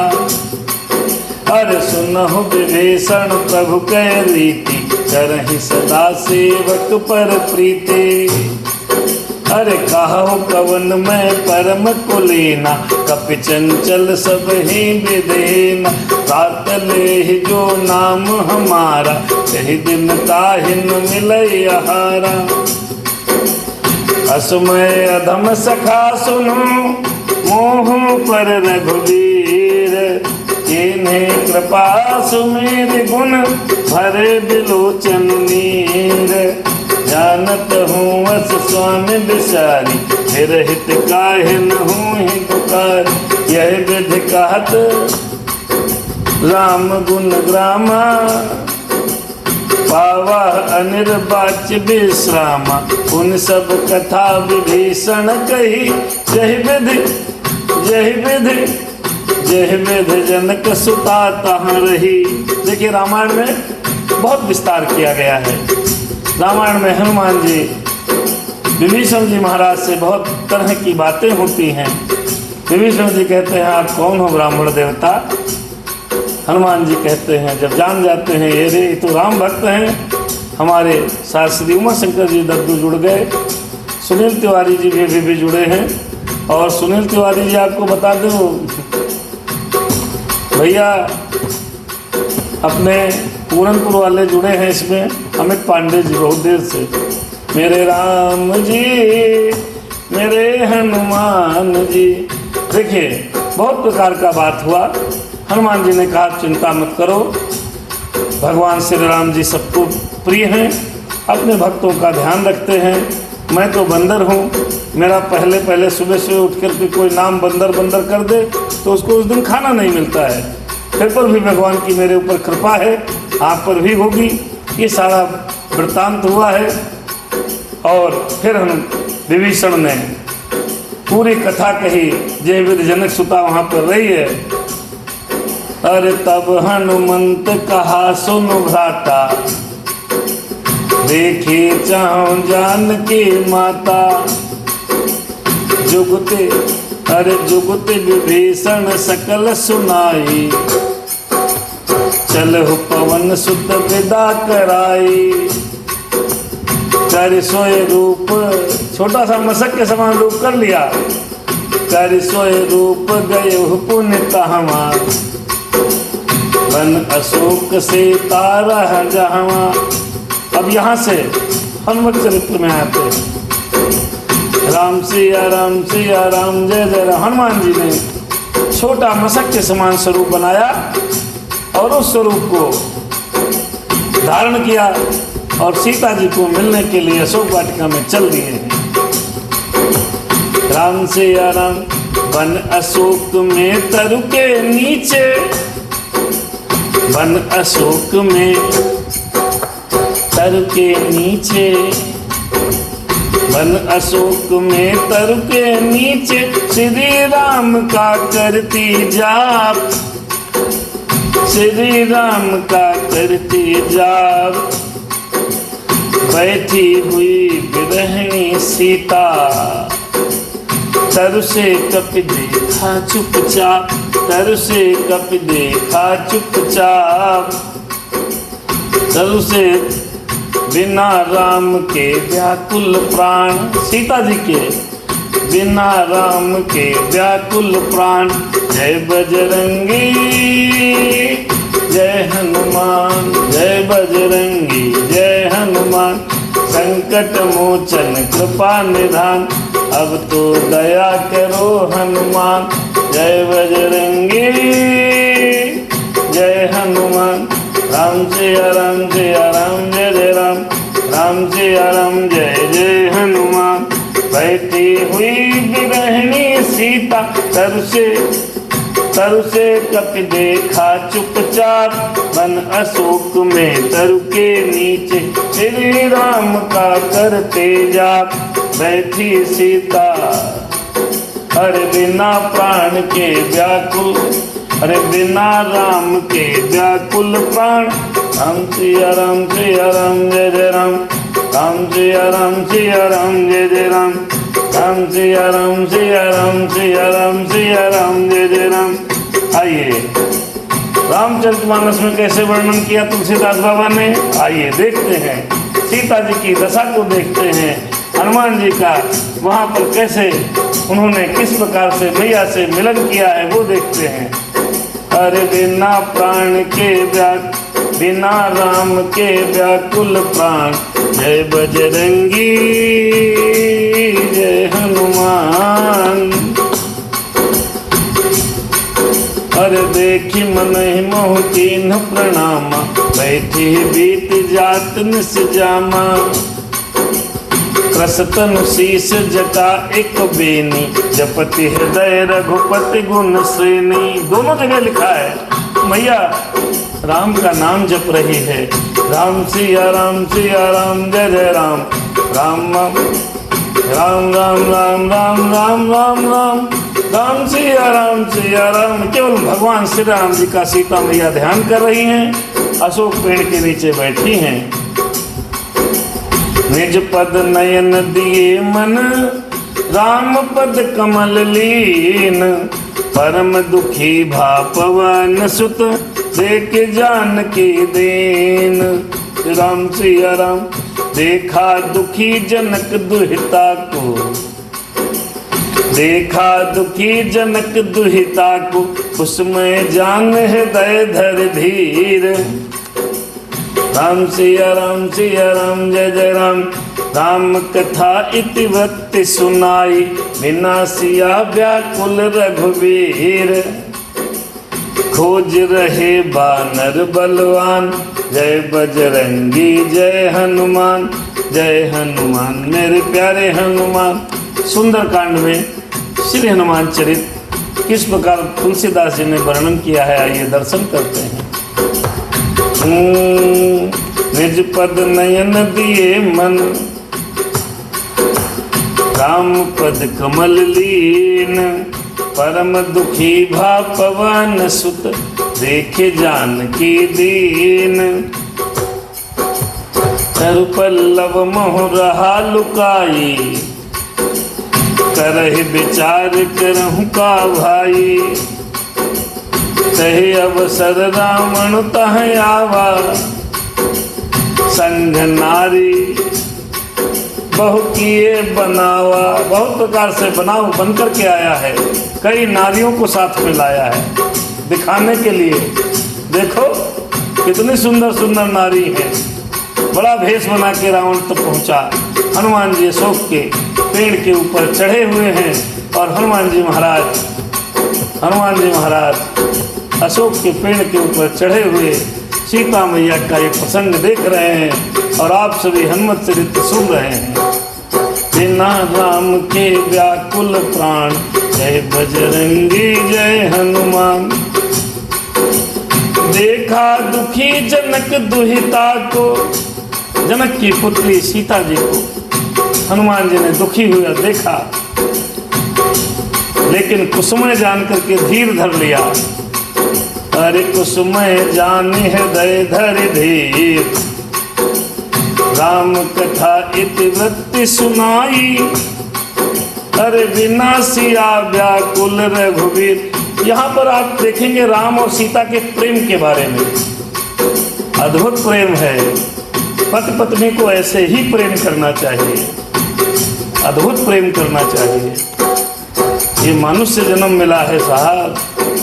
अरे सुनहु विभीषण प्रभु कह रीति, करहि सदा सेवक पर प्रीति। अरे कहु कवन मैं परम कुलीना, कपि चंचल सब ही विदेना। रात ले जो नाम हमारा, यही दिन ताहिन मिलई आहारा। असमय अधम सखा सुनो, मोह पर रघुवीर। इन्हें कृपा सुमेर गुण, भरे बिलोचन नीर। जानत हूँ अस स्वामी बिचारी, फिर हित काहे न हूँ ही पुकार। यह विधि कहत राम गुण ग्रामा, पावा अनिर्वाच्य विश्राम, उन सब कथा विभीषण कही। जय विधि जय विधि जय विधि जनक सुता तहाँ रही। देखिए रामायण में बहुत विस्तार किया गया है। रामायण में हनुमान जी विभीषण जी महाराज से बहुत तरह की बातें होती हैं। विभीषण जी कहते हैं आप कौन हो ब्राह्मण देवता। हनुमान जी कहते हैं जब जान जाते हैं ये रे तो राम भक्त हैं। हमारे साथ श्री उमा शंकर जी दद्दू जुड़ गए, सुनील तिवारी जी भी जुड़े हैं। और सुनील तिवारी जी आपको बता दो भैया अपने पूरनपुर वाले जुड़े हैं इसमें, अमित पांडे जी बहुत देर से। मेरे राम जी मेरे हनुमान जी। देखिए बहुत प्रकार का बात हुआ। हनुमान जी ने कहा चिंता मत करो, भगवान श्री राम जी सबको प्रिय हैं, अपने भक्तों का ध्यान रखते हैं। मैं तो बंदर हूँ, मेरा पहले सुबह उठ कर के कोई नाम बंदर बंदर कर दे तो उसको उस दिन खाना नहीं मिलता है। फिर पर भी भगवान की मेरे ऊपर कृपा है, आप पर भी होगी। ये सारा वृत्तांत हुआ है। और फिर हम विभीषण ने पूरी कथा कही। जय विधि जनक सुता वहाँ पर रही है। अरे तब हनुमंत कहा सुनु भ्राता, देखे चाहूं जान की माता। जुगते अरे जुगते विभीषण सकल सुनाई, चलहु पवन सुत विदा कराई। कर सोए रूप, छोटा सा मशक के समान रूप कर लिया। कर सोए रूप गए पुण्य तहवा, वन अशोक से तारा जहवा। अब यहाँ से हनुमत चरित्र में आते हैं। राम सिया राम सिया राम जय जय राम। हनुमान जी ने छोटा मशक के समान स्वरूप बनाया और उस स्वरूप को धारण किया और सीता जी को मिलने के लिए अशोक वाटिका में चल दिए हैं। राम सिया राम वन अशोक में तरु के नीचे, वन अशोक में तरु के नीचे, वन अशोक में तरु के नीचे। श्री राम का करती जाप, श्री राम का करती जाप। बैठी हुई विरहिणी सीता, तरु से कपि देखा चुपचाप, तरु से कपि देखा चुपचाप। तरु से बिना राम के व्याकुल प्राण, सीता जी के बिना राम के व्याकुल प्राण। जय बजरंगी जय हनुमान, जय बजरंगी जय हनुमान। संकट मोचन कृपा निधान, अब तो दया करो हनुमान। जय बजरंगी जय हनुमान। राम सिया राम सिया राम जय जय राम, राम सिया राम जय जय हनुमान। बैठी हुई विरहिणी सीता, तरु से कपि देखा चुपचाप। वन अशोक में तरु के नीचे, श्री राम का करते जाप। बैठी सीता अरे बिना प्राण के व्याकुल, अरे बिना राम के व्याकुल प्राण। राम सिया राम जय जय राम, राम सिया राम जय जय राम, राम सिया राम सिया राम जय जय राम। आइए रामचरितमानस में कैसे वर्णन किया तुलसीदास बाबा ने, आइए देखते हैं। सीता जी की दशा को देखते हैं, हनुमान जी का वहाँ पर कैसे उन्होंने किस प्रकार से मैया से मिलन किया है वो देखते हैं। अरे बिना प्राण के बिना राम के व्याकुल प्राण। जय बजरंगी जय हनुमान। अरे देखी मन मोह कीन्ह प्रणाम, बैठी बीत जात निस जामा। क्रसतनु शीस जटा एक बेनी, जपति हृदय रघुपति गुण श्रेणी। दोनों जगह लिखा है मैया राम का नाम जप रही है। राम सिया राम जय जय राम। राम राम राम राम राम राम राम राम राम सिया राम केवल भगवान श्री राम जी का सीता मैया ध्यान कर रही हैं, अशोक पेड़ के नीचे बैठी हैं। निज पद नयन दिए मन, राम पद कमल लीन। परम दुखी भा पवन सुत, देख जानकी दीन। राम सिया राम। देखा दुखी जनक दुहिता को, देखा दुखी जनक दुहिता को, उसमें जान हृदय धर धीर। राम सिया राम जय जय राम। राम कथा इतिवृत्ति सुनाई, बिना सिया व्याकुल रघुवीर। खोज रहे बानर बलवान, जय बजरंगी जय हनुमान। जय हनुमान मेरे प्यारे हनुमान। सुंदर कांड में श्री हनुमान चरित किस प्रकार तुलसीदास जी ने वर्णन किया है, आइए दर्शन करते हैं। निज पद नयन दिए मन, राम पद कमल लीन। परम दुखी भा पवन सुत, देखे जानकी दीन। तरु पल्लव मोह रहा लुकाई, करहि विचार करहु का भाई। तहि अवसर रावण तह आवा, संग नारी बहु किए बनावा। बहुत प्रकार से बनाव बन करके आया है, कई नारियों को साथ में लाया है दिखाने के लिए। देखो कितनी सुंदर सुंदर नारी है। बड़ा भेष बना के रावण तक पहुंचा। हनुमान जी अशोक के पेड़ के ऊपर चढ़े हुए हैं और हनुमान जी महाराज अशोक के पेड़ के ऊपर चढ़े हुए सीता मैया का ये प्रसंग देख रहे हैं और आप सभी हनुमत चरित्र सुन रहे हैं। बिना राम के व्याकुल प्राण, जय बजरंगी जय हनुमान। देखा दुखी जनक दुहिता को, जनक की पुत्री सीता जी को हनुमान जी ने दुखी हुआ देखा, लेकिन कुसुमय जान करके धीर धर लिया। अरे कुसुमय जान हृदय धर धीर, राम कथा इतिवृत्ति सुनाई। अरे बिना सिया व्याकुल रघुवीर। यहाँ पर आप देखेंगे राम और सीता के प्रेम के बारे में। अद्भुत प्रेम है। पति पत्नी को ऐसे ही प्रेम करना चाहिए, अद्भुत प्रेम करना चाहिए। ये मनुष्य जन्म मिला है साहब,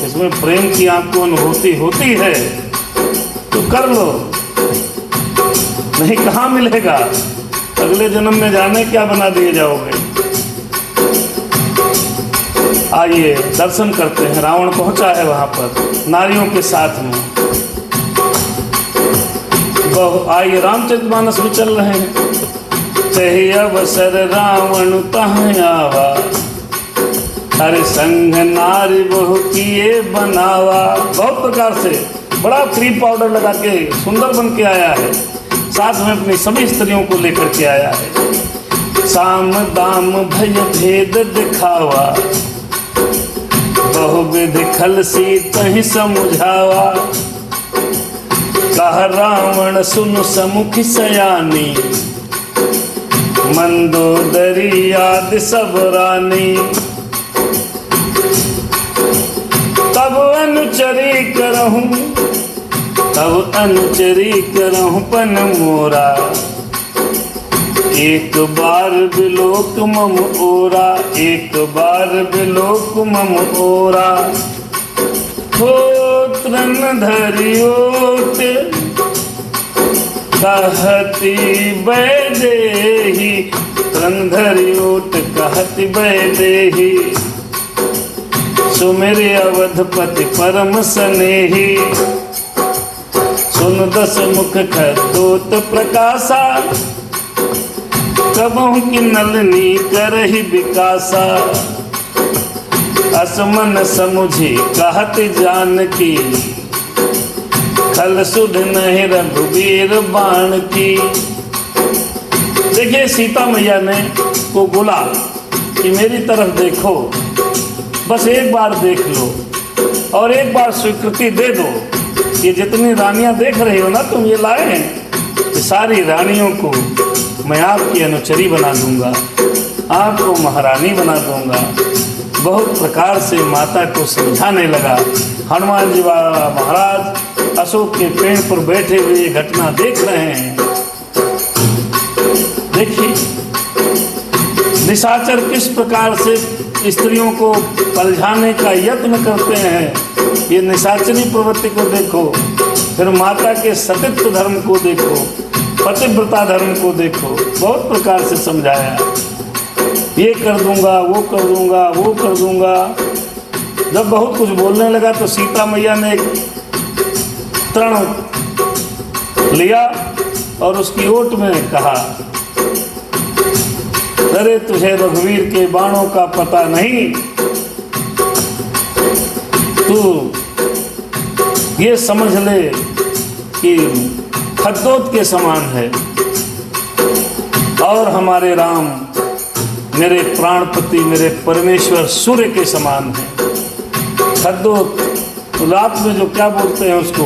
इसमें प्रेम की आपको अनुभूति होती है तो कर लो, नहीं कहाँ मिलेगा। अगले जन्म में जाने क्या बना दिए जाओगे। आइए दर्शन करते हैं। रावण पहुंचा है वहां पर नारियों के साथ में। आइए रामचरितमानस में चल रहे हैं। तहि अवसर रावण तह आवा, अरे संग नारी बहु किए बनावा। बहुत प्रकार से बड़ा क्रीम पाउडर लगा के सुंदर बन के आया है, साथ में अपनी सभी स्त्रियों को लेकर के आया है। साम दाम भय भेद दिखावा, बहुविधि खल सीता ही समझावा। कह रावण सुन समुख सयानी, मंदोदरी याद सब रानी। तब अनुचरी करहूँ पन मोरा, एक बार बिलोक मम ओरा। एक बार बिलोक मम ओरा। हो तृण धरियोत कहती बैदेही, तृण धरियोत कहती बैदेही। सुमेरे अवधपति परम स्नेही, सुन दस मुख खदोत प्रकाशा। कबहु की नलनी करहि विकासा, असमन समुझी कहत जानकी। छल सुध नहीं रघुवीर बाण की। देखिए सीता मैया ने को बोला कि मेरी तरफ देखो, बस एक बार देख लो और एक बार स्वीकृति दे दो। ये जितनी रानियां देख रही हो ना तुम ये लाए हैं, ये सारी रानियों को मैं आपकी अनुचरी बना दूंगा, आपको महारानी बना दूंगा। बहुत प्रकार से माता को समझाने लगा। हनुमान जी महाराज अशोक के पेड़ पर बैठे हुए ये घटना देख रहे हैं। देखिए निशाचर किस प्रकार से स्त्रियों को पलझाने का यत्न करते हैं। ये निशाचरी प्रवृत्ति को देखो, फिर माता के सतीत्व धर्म को देखो, पतिव्रता धर्म को देखो। बहुत प्रकार से समझाया, ये कर दूंगा, वो कर दूंगा, वो कर दूंगा। जब बहुत कुछ बोलने लगा तो सीता मैया ने एक तृण लिया और उसकी ओट में कहा, अरे तुझे रघुवीर के बाणों का पता नहीं, तू ये समझ ले कि खद्दोत के समान है और हमारे राम मेरे प्राणपति, मेरे परमेश्वर सूर्य के समान है। खद्दोत रात में जो क्या बोलते हैं उसको,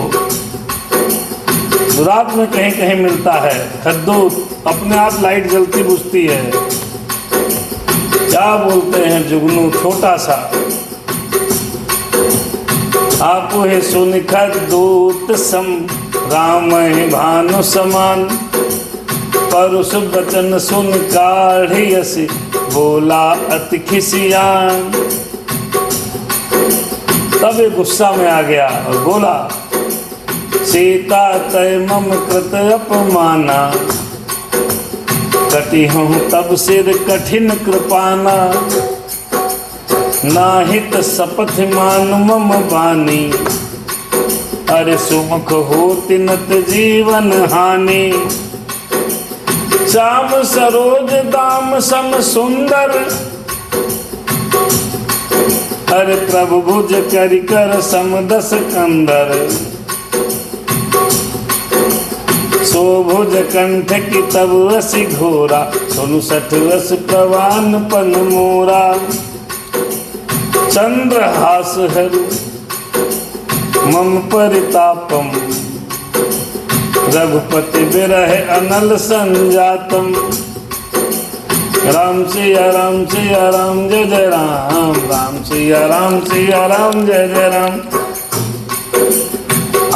रात में कहीं कहीं मिलता है। खद्दोत अपने आप लाइट जलती बुझती है। क्या बोलते हैं जुगनू, छोटा सा। आप है सुन खद्दोत सम राम है भानु समान, परुष बचन सुन काढ़ियस बोला अति खिसियान। तब ये गुस्सा में आ गया और बोला, सीता तय मम कृत अपमाना, कटी हूँ तब सिर कठिन कृपाना, नाहित शपथ मान मम बानी, अरे सुमुख होति नत जीवन हानि। श्याम सरोज दाम सम सुंदर, अरे प्रभु भुज करि कर सम दस कंदर। सोभुज कंठ की तब रसि घोरा, सुनु सठ रस प्रवान पन मोरा। चंद्रहास हरु मम परितापम, रघुपति विरह अनल संजातम। राम सिया राम सिया राम जय जय राम, राम सिया राम सिया राम जय जय राम।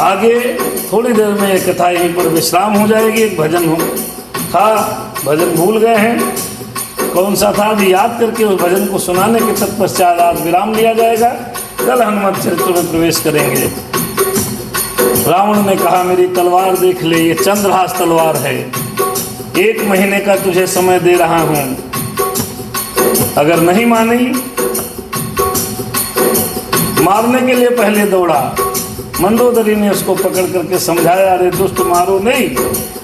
आगे थोड़ी देर में एक कथा यहीं पर विश्राम हो जाएगी। एक भजन हो था, भजन भूल गए हैं, कौन सा था अभी याद करके उस भजन को सुनाने के तत्पश्चात आज विराम लिया जाएगा। कल हनुमत चरित्र में प्रवेश करेंगे। रावण ने कहा, मेरी तलवार देख ले, ये चंद्रहास तलवार है। 1 महीने का तुझे समय दे रहा हूं, अगर नहीं मानी। मारने के लिए पहले दौड़ा। मंदोदरी ने उसको पकड़ करके समझाया, अरे दुष्ट मारो नहीं,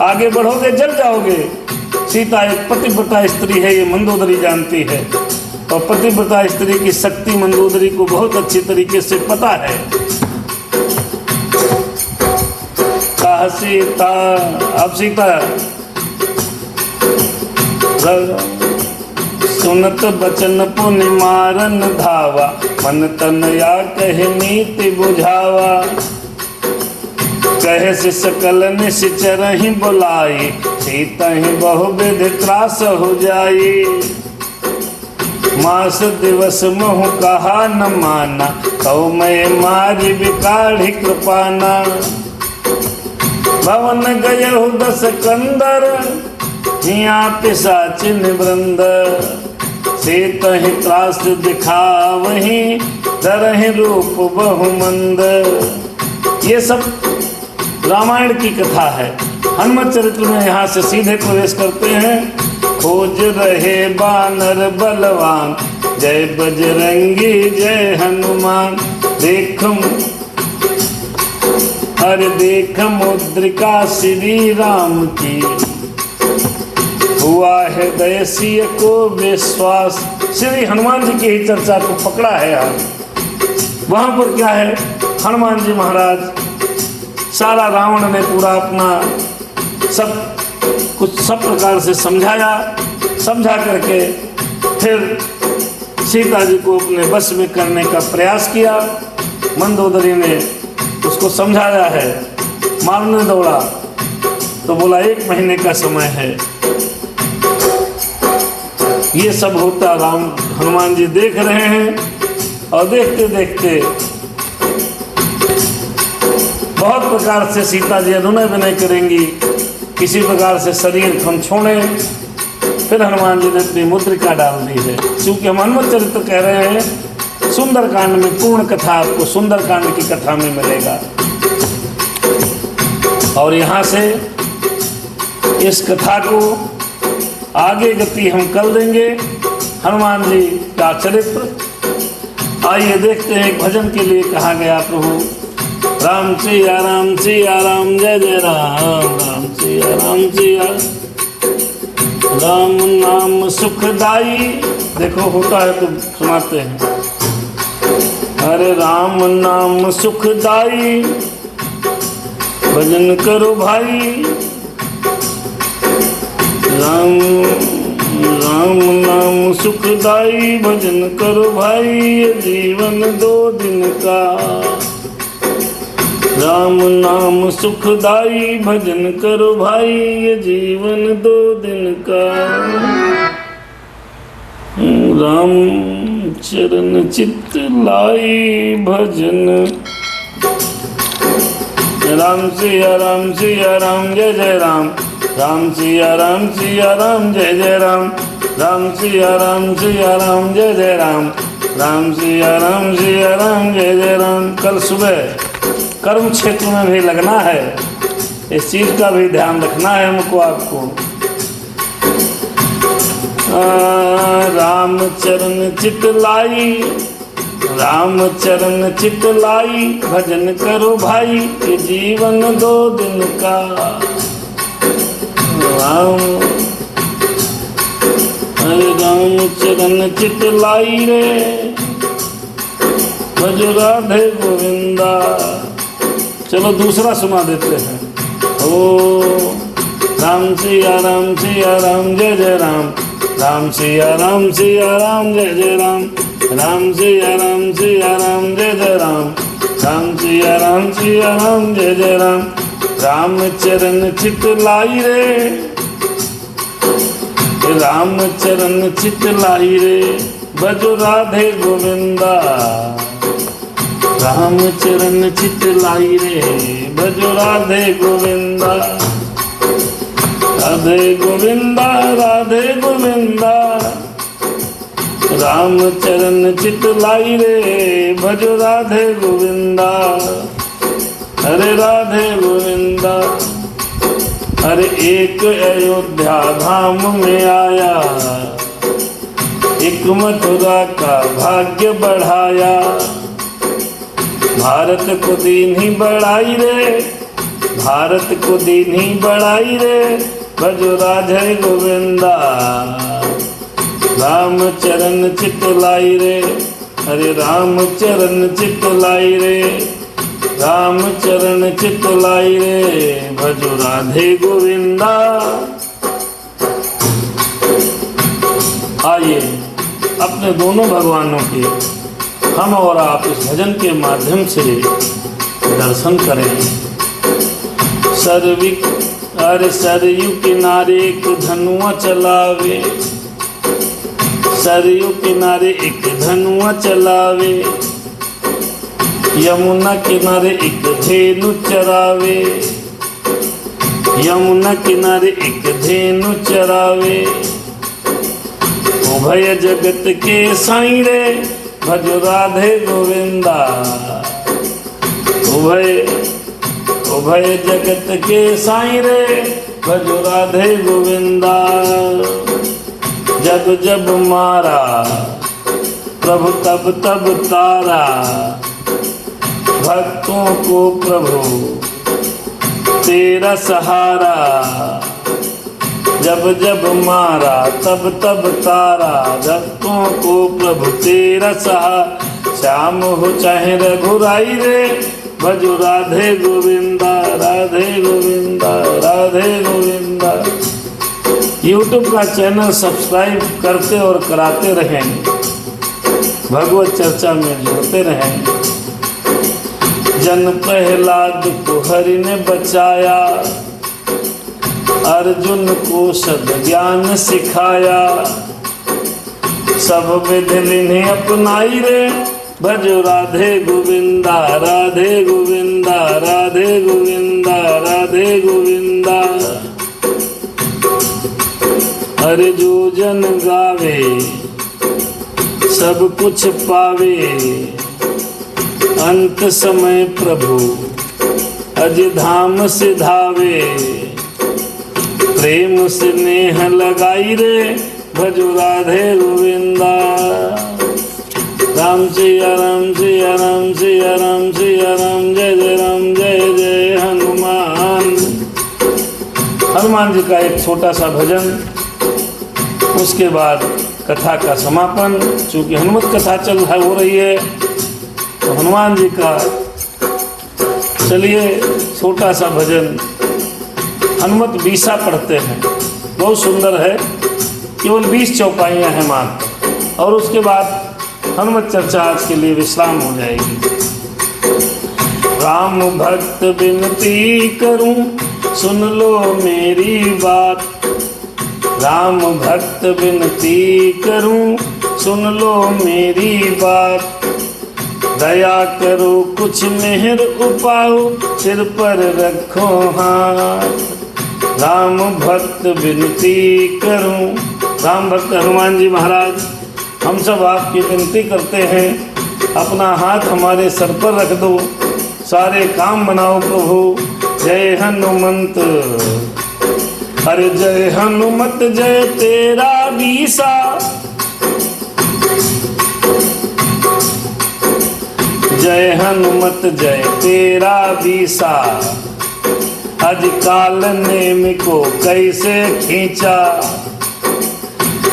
आगे बढ़ोगे जल जाओगे। सीता एक पतिव्रता स्त्री है, ये मंदोदरी जानती है, और पतिव्रता स्त्री की शक्ति मंदोदरी को बहुत अच्छी तरीके से पता है। कहा सीता, अब सीता सुनत बचन पुनि मारन धावा, मन तन या कहे नीति बुझावा। कहे से सकल निश्चर ही बुलाई, सीता ही बहुविध त्रास हो जाई। मास दिवस मोह कहा न माना, कौ मैं मारी बिकाढ़ी कृपाना। भवन गयहु 10 कंदर, हिया पिशाचिन वृंद। सीता ही त्रास दिखावही, धरहि रूप बहुमंद। ये सब रामायण की कथा है। हनुमत चरित्र में यहाँ से सीधे प्रवेश करते हैं। खोज रहे बानर बलवान, जय बजरंगी जय हनुमान। देखम हर देख मुद्रिका श्री राम की, हुआ है दयसीय को विश्वास। श्री हनुमान जी की ही चर्चा को पकड़ा है यार। वहां पर क्या है, हनुमान जी महाराज सारा रावण ने पूरा अपना सब कुछ सब प्रकार से समझाया। समझा करके फिर सीता जी को अपने बस में करने का प्रयास किया। मंदोदरी ने उसको समझाया है, मारने दौड़ा तो बोला 1 महीने का समय है। ये सब होता राम हनुमान जी देख रहे हैं और देखते देखते बहुत प्रकार से सीता जी अनुनय विनय करेंगी, किसी प्रकार से शरीर हम छोड़ें। फिर हनुमान जी ने अपनी मुद्रिका डाल दी है। क्योंकि हम हनुमत चरित्र कह रहे हैं, सुंदरकांड में पूर्ण कथा आपको सुंदरकांड की कथा में मिलेगा। और यहाँ से इस कथा को आगे गति हम कर देंगे। हनुमान जी का चरित्र आइए देखते हैं। एक भजन के लिए कहा गया प्रभु राम सिया राम सिया राम जय जय राम राम सिया राम सिया राम नाम सुखदाई। देखो होता है तो सुनाते हैं। अरे राम नाम सुखदाई भजन करो भाई। राम राम नाम सुखदाई भजन करो भाई, ये जीवन 2 दिन का। राम नाम सुखदाई भजन करो भाई, ये जीवन 2 दिन का। राम चरण चित्त लाई भजन। राम सिया राम सिया राम जय जय राम राम सिया राम जय जय राम राम सिया राम जय जय राम राम सिया राम जय जय राम। कल सुबह कर्म क्षेत्र में भी लगना है, इस चीज का भी ध्यान रखना है हमको आपको। राम चरण चित लाई, राम चरण चित लाई भजन करो भाई, ये जीवन 2 दिन का। राम अरे राम चरण चित लाई रे भज राधे गोविंदा। चलो दूसरा सुना देते हैं। ओ राम सिया राम जय जय राम राम सिया राम जय जय राम राम सिया राम जय जय राम राम सिया राम जय जय राम। राम चरण चित लाई रे, राम चरण चित लाई रे भजो राधे गोविंदा। राम चरण चित लाई रे भजो राधे गोविंदा। राधे गोविंदा राधे गोविंदा। राम चरण चित लाई रे भजो राधे गोविंदा। हरे राधे गोविंदा। हरे एक अयोध्या धाम में आया, एक मथुरा का भाग्य बढ़ाया। भारत को दीन ही बढ़ाई रे, भारत को दीन ही बढ़ाई रे भजो राधे गोविंदा। राम चरण चित लाई रे, हरे राम चरण चित लाई रे राम चरण चित लाई रे भजो राधे गोविंदा। आइए अपने दोनों भगवानों के हम और आप इस भजन के माध्यम से दर्शन करें। अरे सरयू किनारे एक धनुआ चलावे, सरयू किनारे एक धनुआ चलावे। यमुना किनारे एक धेनु चरावे, यमुना किनारे एक धेनु चरावे। उभय जगत के साईं रे भजो राधे गोविंदा। उभय जगत के साईं रे भजो राधे गोविंदा। जब जब मारा प्रभु तब तब तारा, भक्तों को प्रभु तेरा सहारा। जब जब मारा तब तब तारा, भक्तों को प्रभु तेरा सहारा। श्याम हो चाहे रघुराई रे भजो राधे गोविंदा राधे गोविंदा राधे गोविंदा। YouTube का चैनल सब्सक्राइब करते और कराते रहें, भगवत चर्चा में जुड़ते रहें। जन प्रहलाद को हरि ने बचाया, अर्जुन को सद ज्ञान सिखाया। सब विधि लिन्हे अपनाई रे, भजो राधे गोविंदा राधे गोविंदा राधे गोविंदा राधे गोविंदा। हरि जो जन गावे, सब कुछ पावे। अंत समय प्रभु अज धाम सिधावे। प्रेम से नेह लगाई रे, भजो राधे गोविंदा। राम सिया राम सिया राम सिया राम सिया राम, जय जय राम जय जय हनुमान। हनुमान जी का एक छोटा सा भजन, उसके बाद कथा का समापन। चूंकि हनुमत कथा चल हो रही है तो हनुमान जी का चलिए छोटा सा भजन। हनुमत बीसा पढ़ते हैं, बहुत सुंदर है, केवल 20 चौपाइयाँ हैं मात्र, और उसके बाद हनुमत चर्चा आज के लिए विश्राम हो जाएगी। राम भक्त विनती करूं, सुन लो मेरी बात। राम भक्त विनती करूं, सुन लो मेरी बात। दया करो कुछ मेहर उपाओ, सिर पर रखो हाथ। राम भक्त विनती करूं। राम भक्त हनुमान जी महाराज, हम सब आपकी विनती करते हैं, अपना हाथ हमारे सर पर रख दो, सारे काम बनाओ प्रभु। जय हनुमंत, अरे जय हनुमत जय तेरा बीसा। जय हनुमत जय तेरा बीसा। अज काल नेम को कैसे खींचा।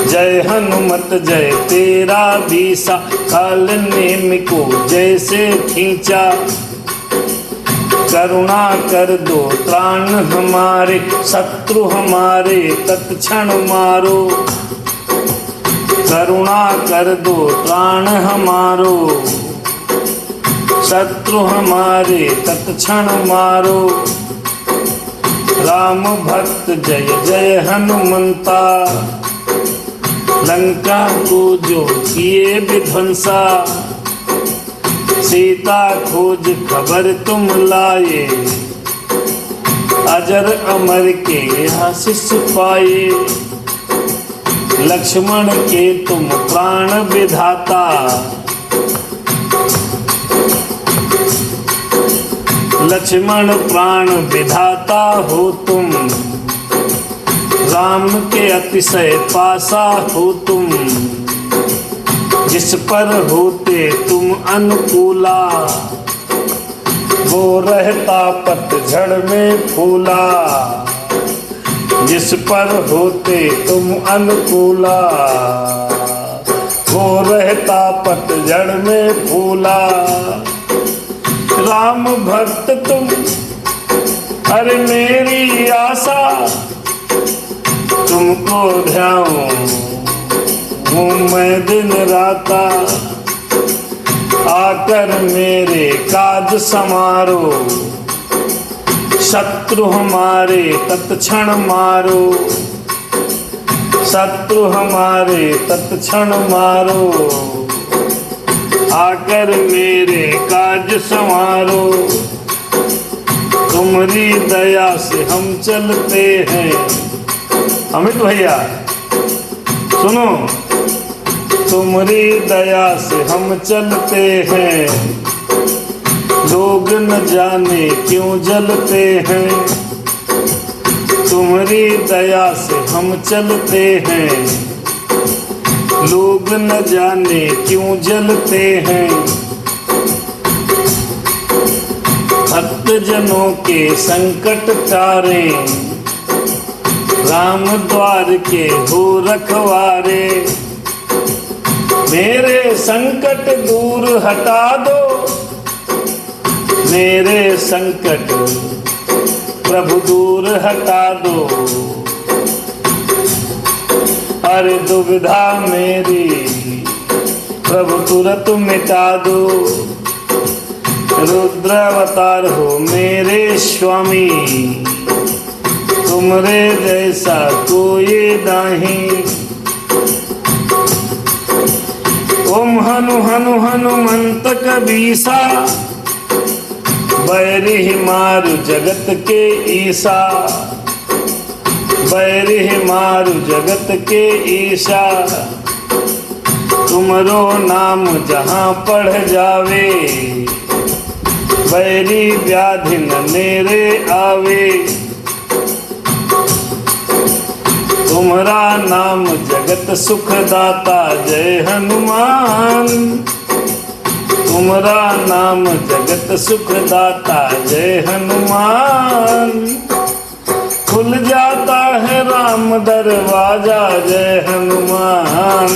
जय हनुमत जय तेरा बीसा। काल नेम को जैसे खींचा। करुणा कर दो त्राण हमारे, शत्रु हमारे तत्क्षण मारो। करुणा कर दो त्राण हमारो, शत्रु हमारे तत्क्षण मारो। राम भक्त जय जय हनुमंता। लंका को जो किए विध्वंसा। सीता खोज खबर तुम लाए। अजर अमर के आशीष पाए। लक्ष्मण के तुम प्राण विधाता। लक्ष्मण प्राण विधाता हो तुम। राम के अतिशय पासा हो तुम। जिस पर होते तुम अनुकूला, वो रहता पतझड़ में फूला। जिस पर होते तुम अनुकूला, वो रहता पतझड़ में फूला। राम भक्त तुम, अरे मेरी आशा। तुमको ध्याऊं हूँ मैं दिन राता। आकर मेरे काज समारो। शत्रु हमारे तत्क्षण मारो। शत्रु हमारे तत्क्षण मारो। आकर मेरे काज संवारो। तुम्हारी दया से हम चलते हैं। अमित भैया सुनो, तुम्हारी दया से हम चलते हैं। लोग न जाने क्यों जलते हैं। तुम्हारी दया से हम चलते हैं। लोग न जाने क्यों जलते हैं। भक्त जनों के संकट तारे। राम द्वार के हो रखवारे। मेरे संकट दूर हटा दो। मेरे संकट प्रभु दूर हटा दो, अरे दुविधा मेरी प्रभु तुरंत मिटा दो। रुद्र अवतार हो मेरे स्वामी, तुमरे जैसा कोई नहीं। ओम हनु हनु हनुमंत कबीसा, बैरी मारु जगत के ईसा, बैरी मारु जगत के ईसा। तुमरो नाम जहाँ पढ़ जावे, बैरी व्याधि न मेरे आवे। तुम्हारा नाम जगत सुखदाता जय हनुमान, तुम्हारा नाम जगत सुखदाता जय हनुमान। खुल जाता है राम दरवाजा जय हनुमान।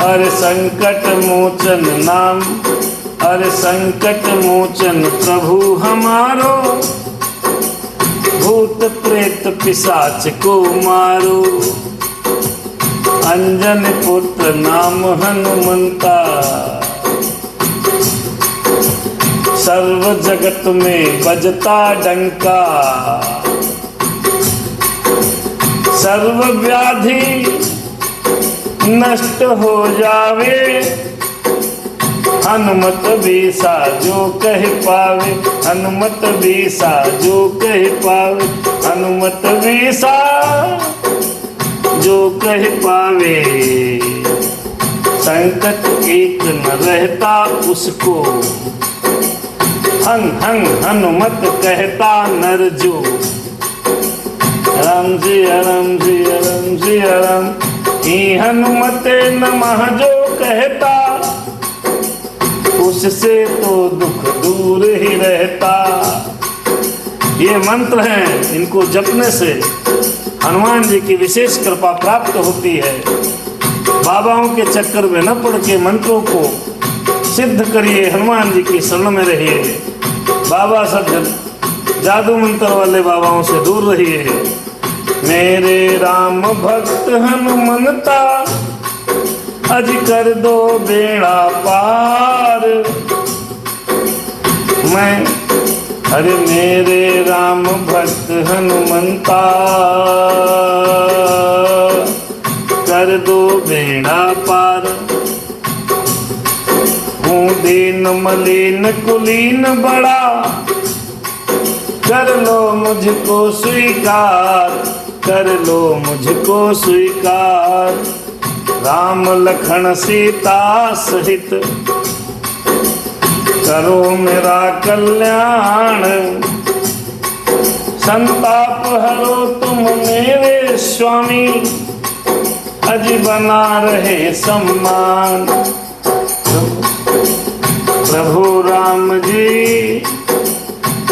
अरे संकट मोचन नाम, अरे संकट मोचन प्रभु हमारो, भूत प्रेत पिशाच को मारो। अंजन पुत्र नाम हनुमंता, सर्व जगत में बजता डंका। सर्व व्याधि नष्ट हो जावे, हनुमत बीसा जो कह पावे, हनुमत बीसा जो कह पावे, हनुमत बीसा जो कह पावे। संकट एक न रहता उसको, हन हन हनुमत कहता नर जो। राम जी राम जी राम जी राम, ही हनुमते नमः जो कहता, उससे तो दुख दूर ही रहता। ये मंत्र हैं, इनको जपने से हनुमान जी की विशेष कृपा प्राप्त होती है। बाबाओं के चक्कर में न पड़ के मंत्रों को सिद्ध करिए, हनुमान जी की शरण में रहिए। बाबा सब जादू मंत्र वाले बाबाओं से दूर रहिए। मेरे राम भक्त हनुमंता, अज कर दो बेड़ा पार। मैं अरे मेरे राम भक्त हनुमंता, कर दो बेड़ा पार। हूँ दीन मलिन कुलीन बड़ा, कर लो मुझको स्वीकार, कर लो मुझको स्वीकार। राम लखन सीता सहित करो मेरा कल्याण। संताप हरो तुम मेरे स्वामी, अज बना रहे सम्मान। प्रभु राम जी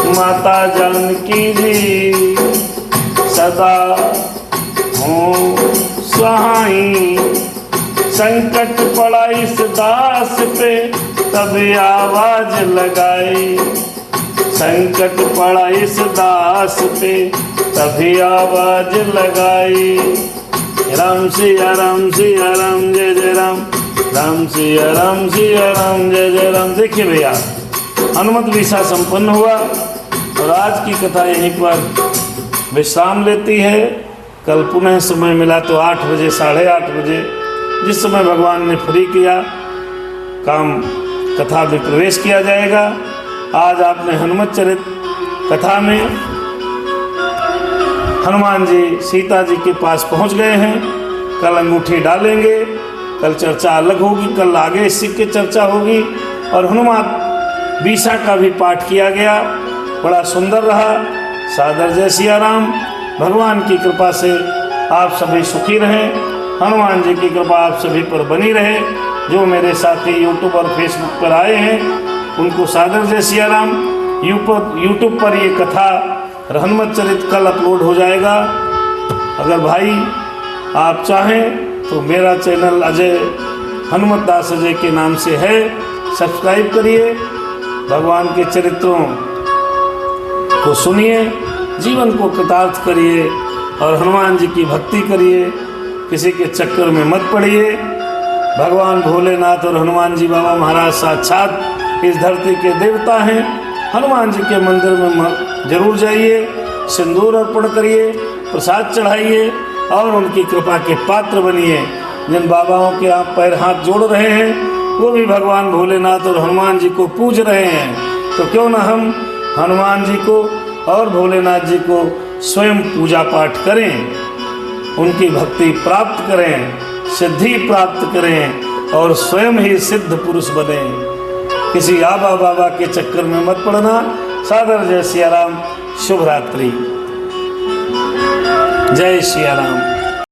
माता जानकी जी, सदा हो सहाई। संकट पड़ा इस दास पे, तब आवाज लगाई। संकट पड़ा इस दास पे, तभी आवाज लगाई। राम सिया राम सिया राम जय जय राम, राम सिया राम सिया राम जय जय राम। देखिए भैया, हनुमत विसा संपन्न हुआ और आज की कथा यहीं पर विश्राम लेती है। कल पुनः समय मिला तो 8 बजे 8:30 बजे, जिस समय भगवान ने फ्री किया काम, कथा में प्रवेश किया जाएगा। आज आपने हनुमत चरित कथा में हनुमान जी सीता जी के पास पहुंच गए हैं। कल अंगूठी डालेंगे, कल चर्चा अलग होगी, कल आगे इसी की चर्चा होगी। और हनुमान बीसा का भी पाठ किया गया, बड़ा सुंदर रहा। सादर जय सिया राम। भगवान की कृपा से आप सभी सुखी रहें, हनुमान जी की कृपा आप सभी पर बनी रहे। जो मेरे साथी यूट्यूब और फेसबुक पर आए हैं उनको सादर जय सिया राम। यूट्यूब पर ये कथा हनुमत चरित कल अपलोड हो जाएगा। अगर भाई आप चाहें तो मेरा चैनल अजय हनुमत दास अजय के नाम से है, सब्सक्राइब करिए, भगवान के चरित्रों को सुनिए, जीवन को कृतार्थ करिए और हनुमान जी की भक्ति करिए। किसी के चक्कर में मत पड़िए। भगवान भोलेनाथ और हनुमान जी बाबा महाराज साक्षात इस धरती के देवता हैं। हनुमान जी के मंदिर में जरूर जाइए, सिंदूर अर्पण करिए, प्रसाद चढ़ाइए और उनकी कृपा के पात्र बनिए। जिन बाबाओं के आप पैर हाथ जोड़ रहे हैं वो भी भगवान भोलेनाथ और हनुमान जी को पूज रहे हैं, तो क्यों ना हम हनुमान जी को और भोलेनाथ जी को स्वयं पूजा पाठ करें, उनकी भक्ति प्राप्त करें, सिद्धि प्राप्त करें और स्वयं ही सिद्ध पुरुष बने। किसी आबा बाबा के चक्कर में मत पड़ना। सादर जय सिया राम। शुभ रात्रि। जय सिया राम।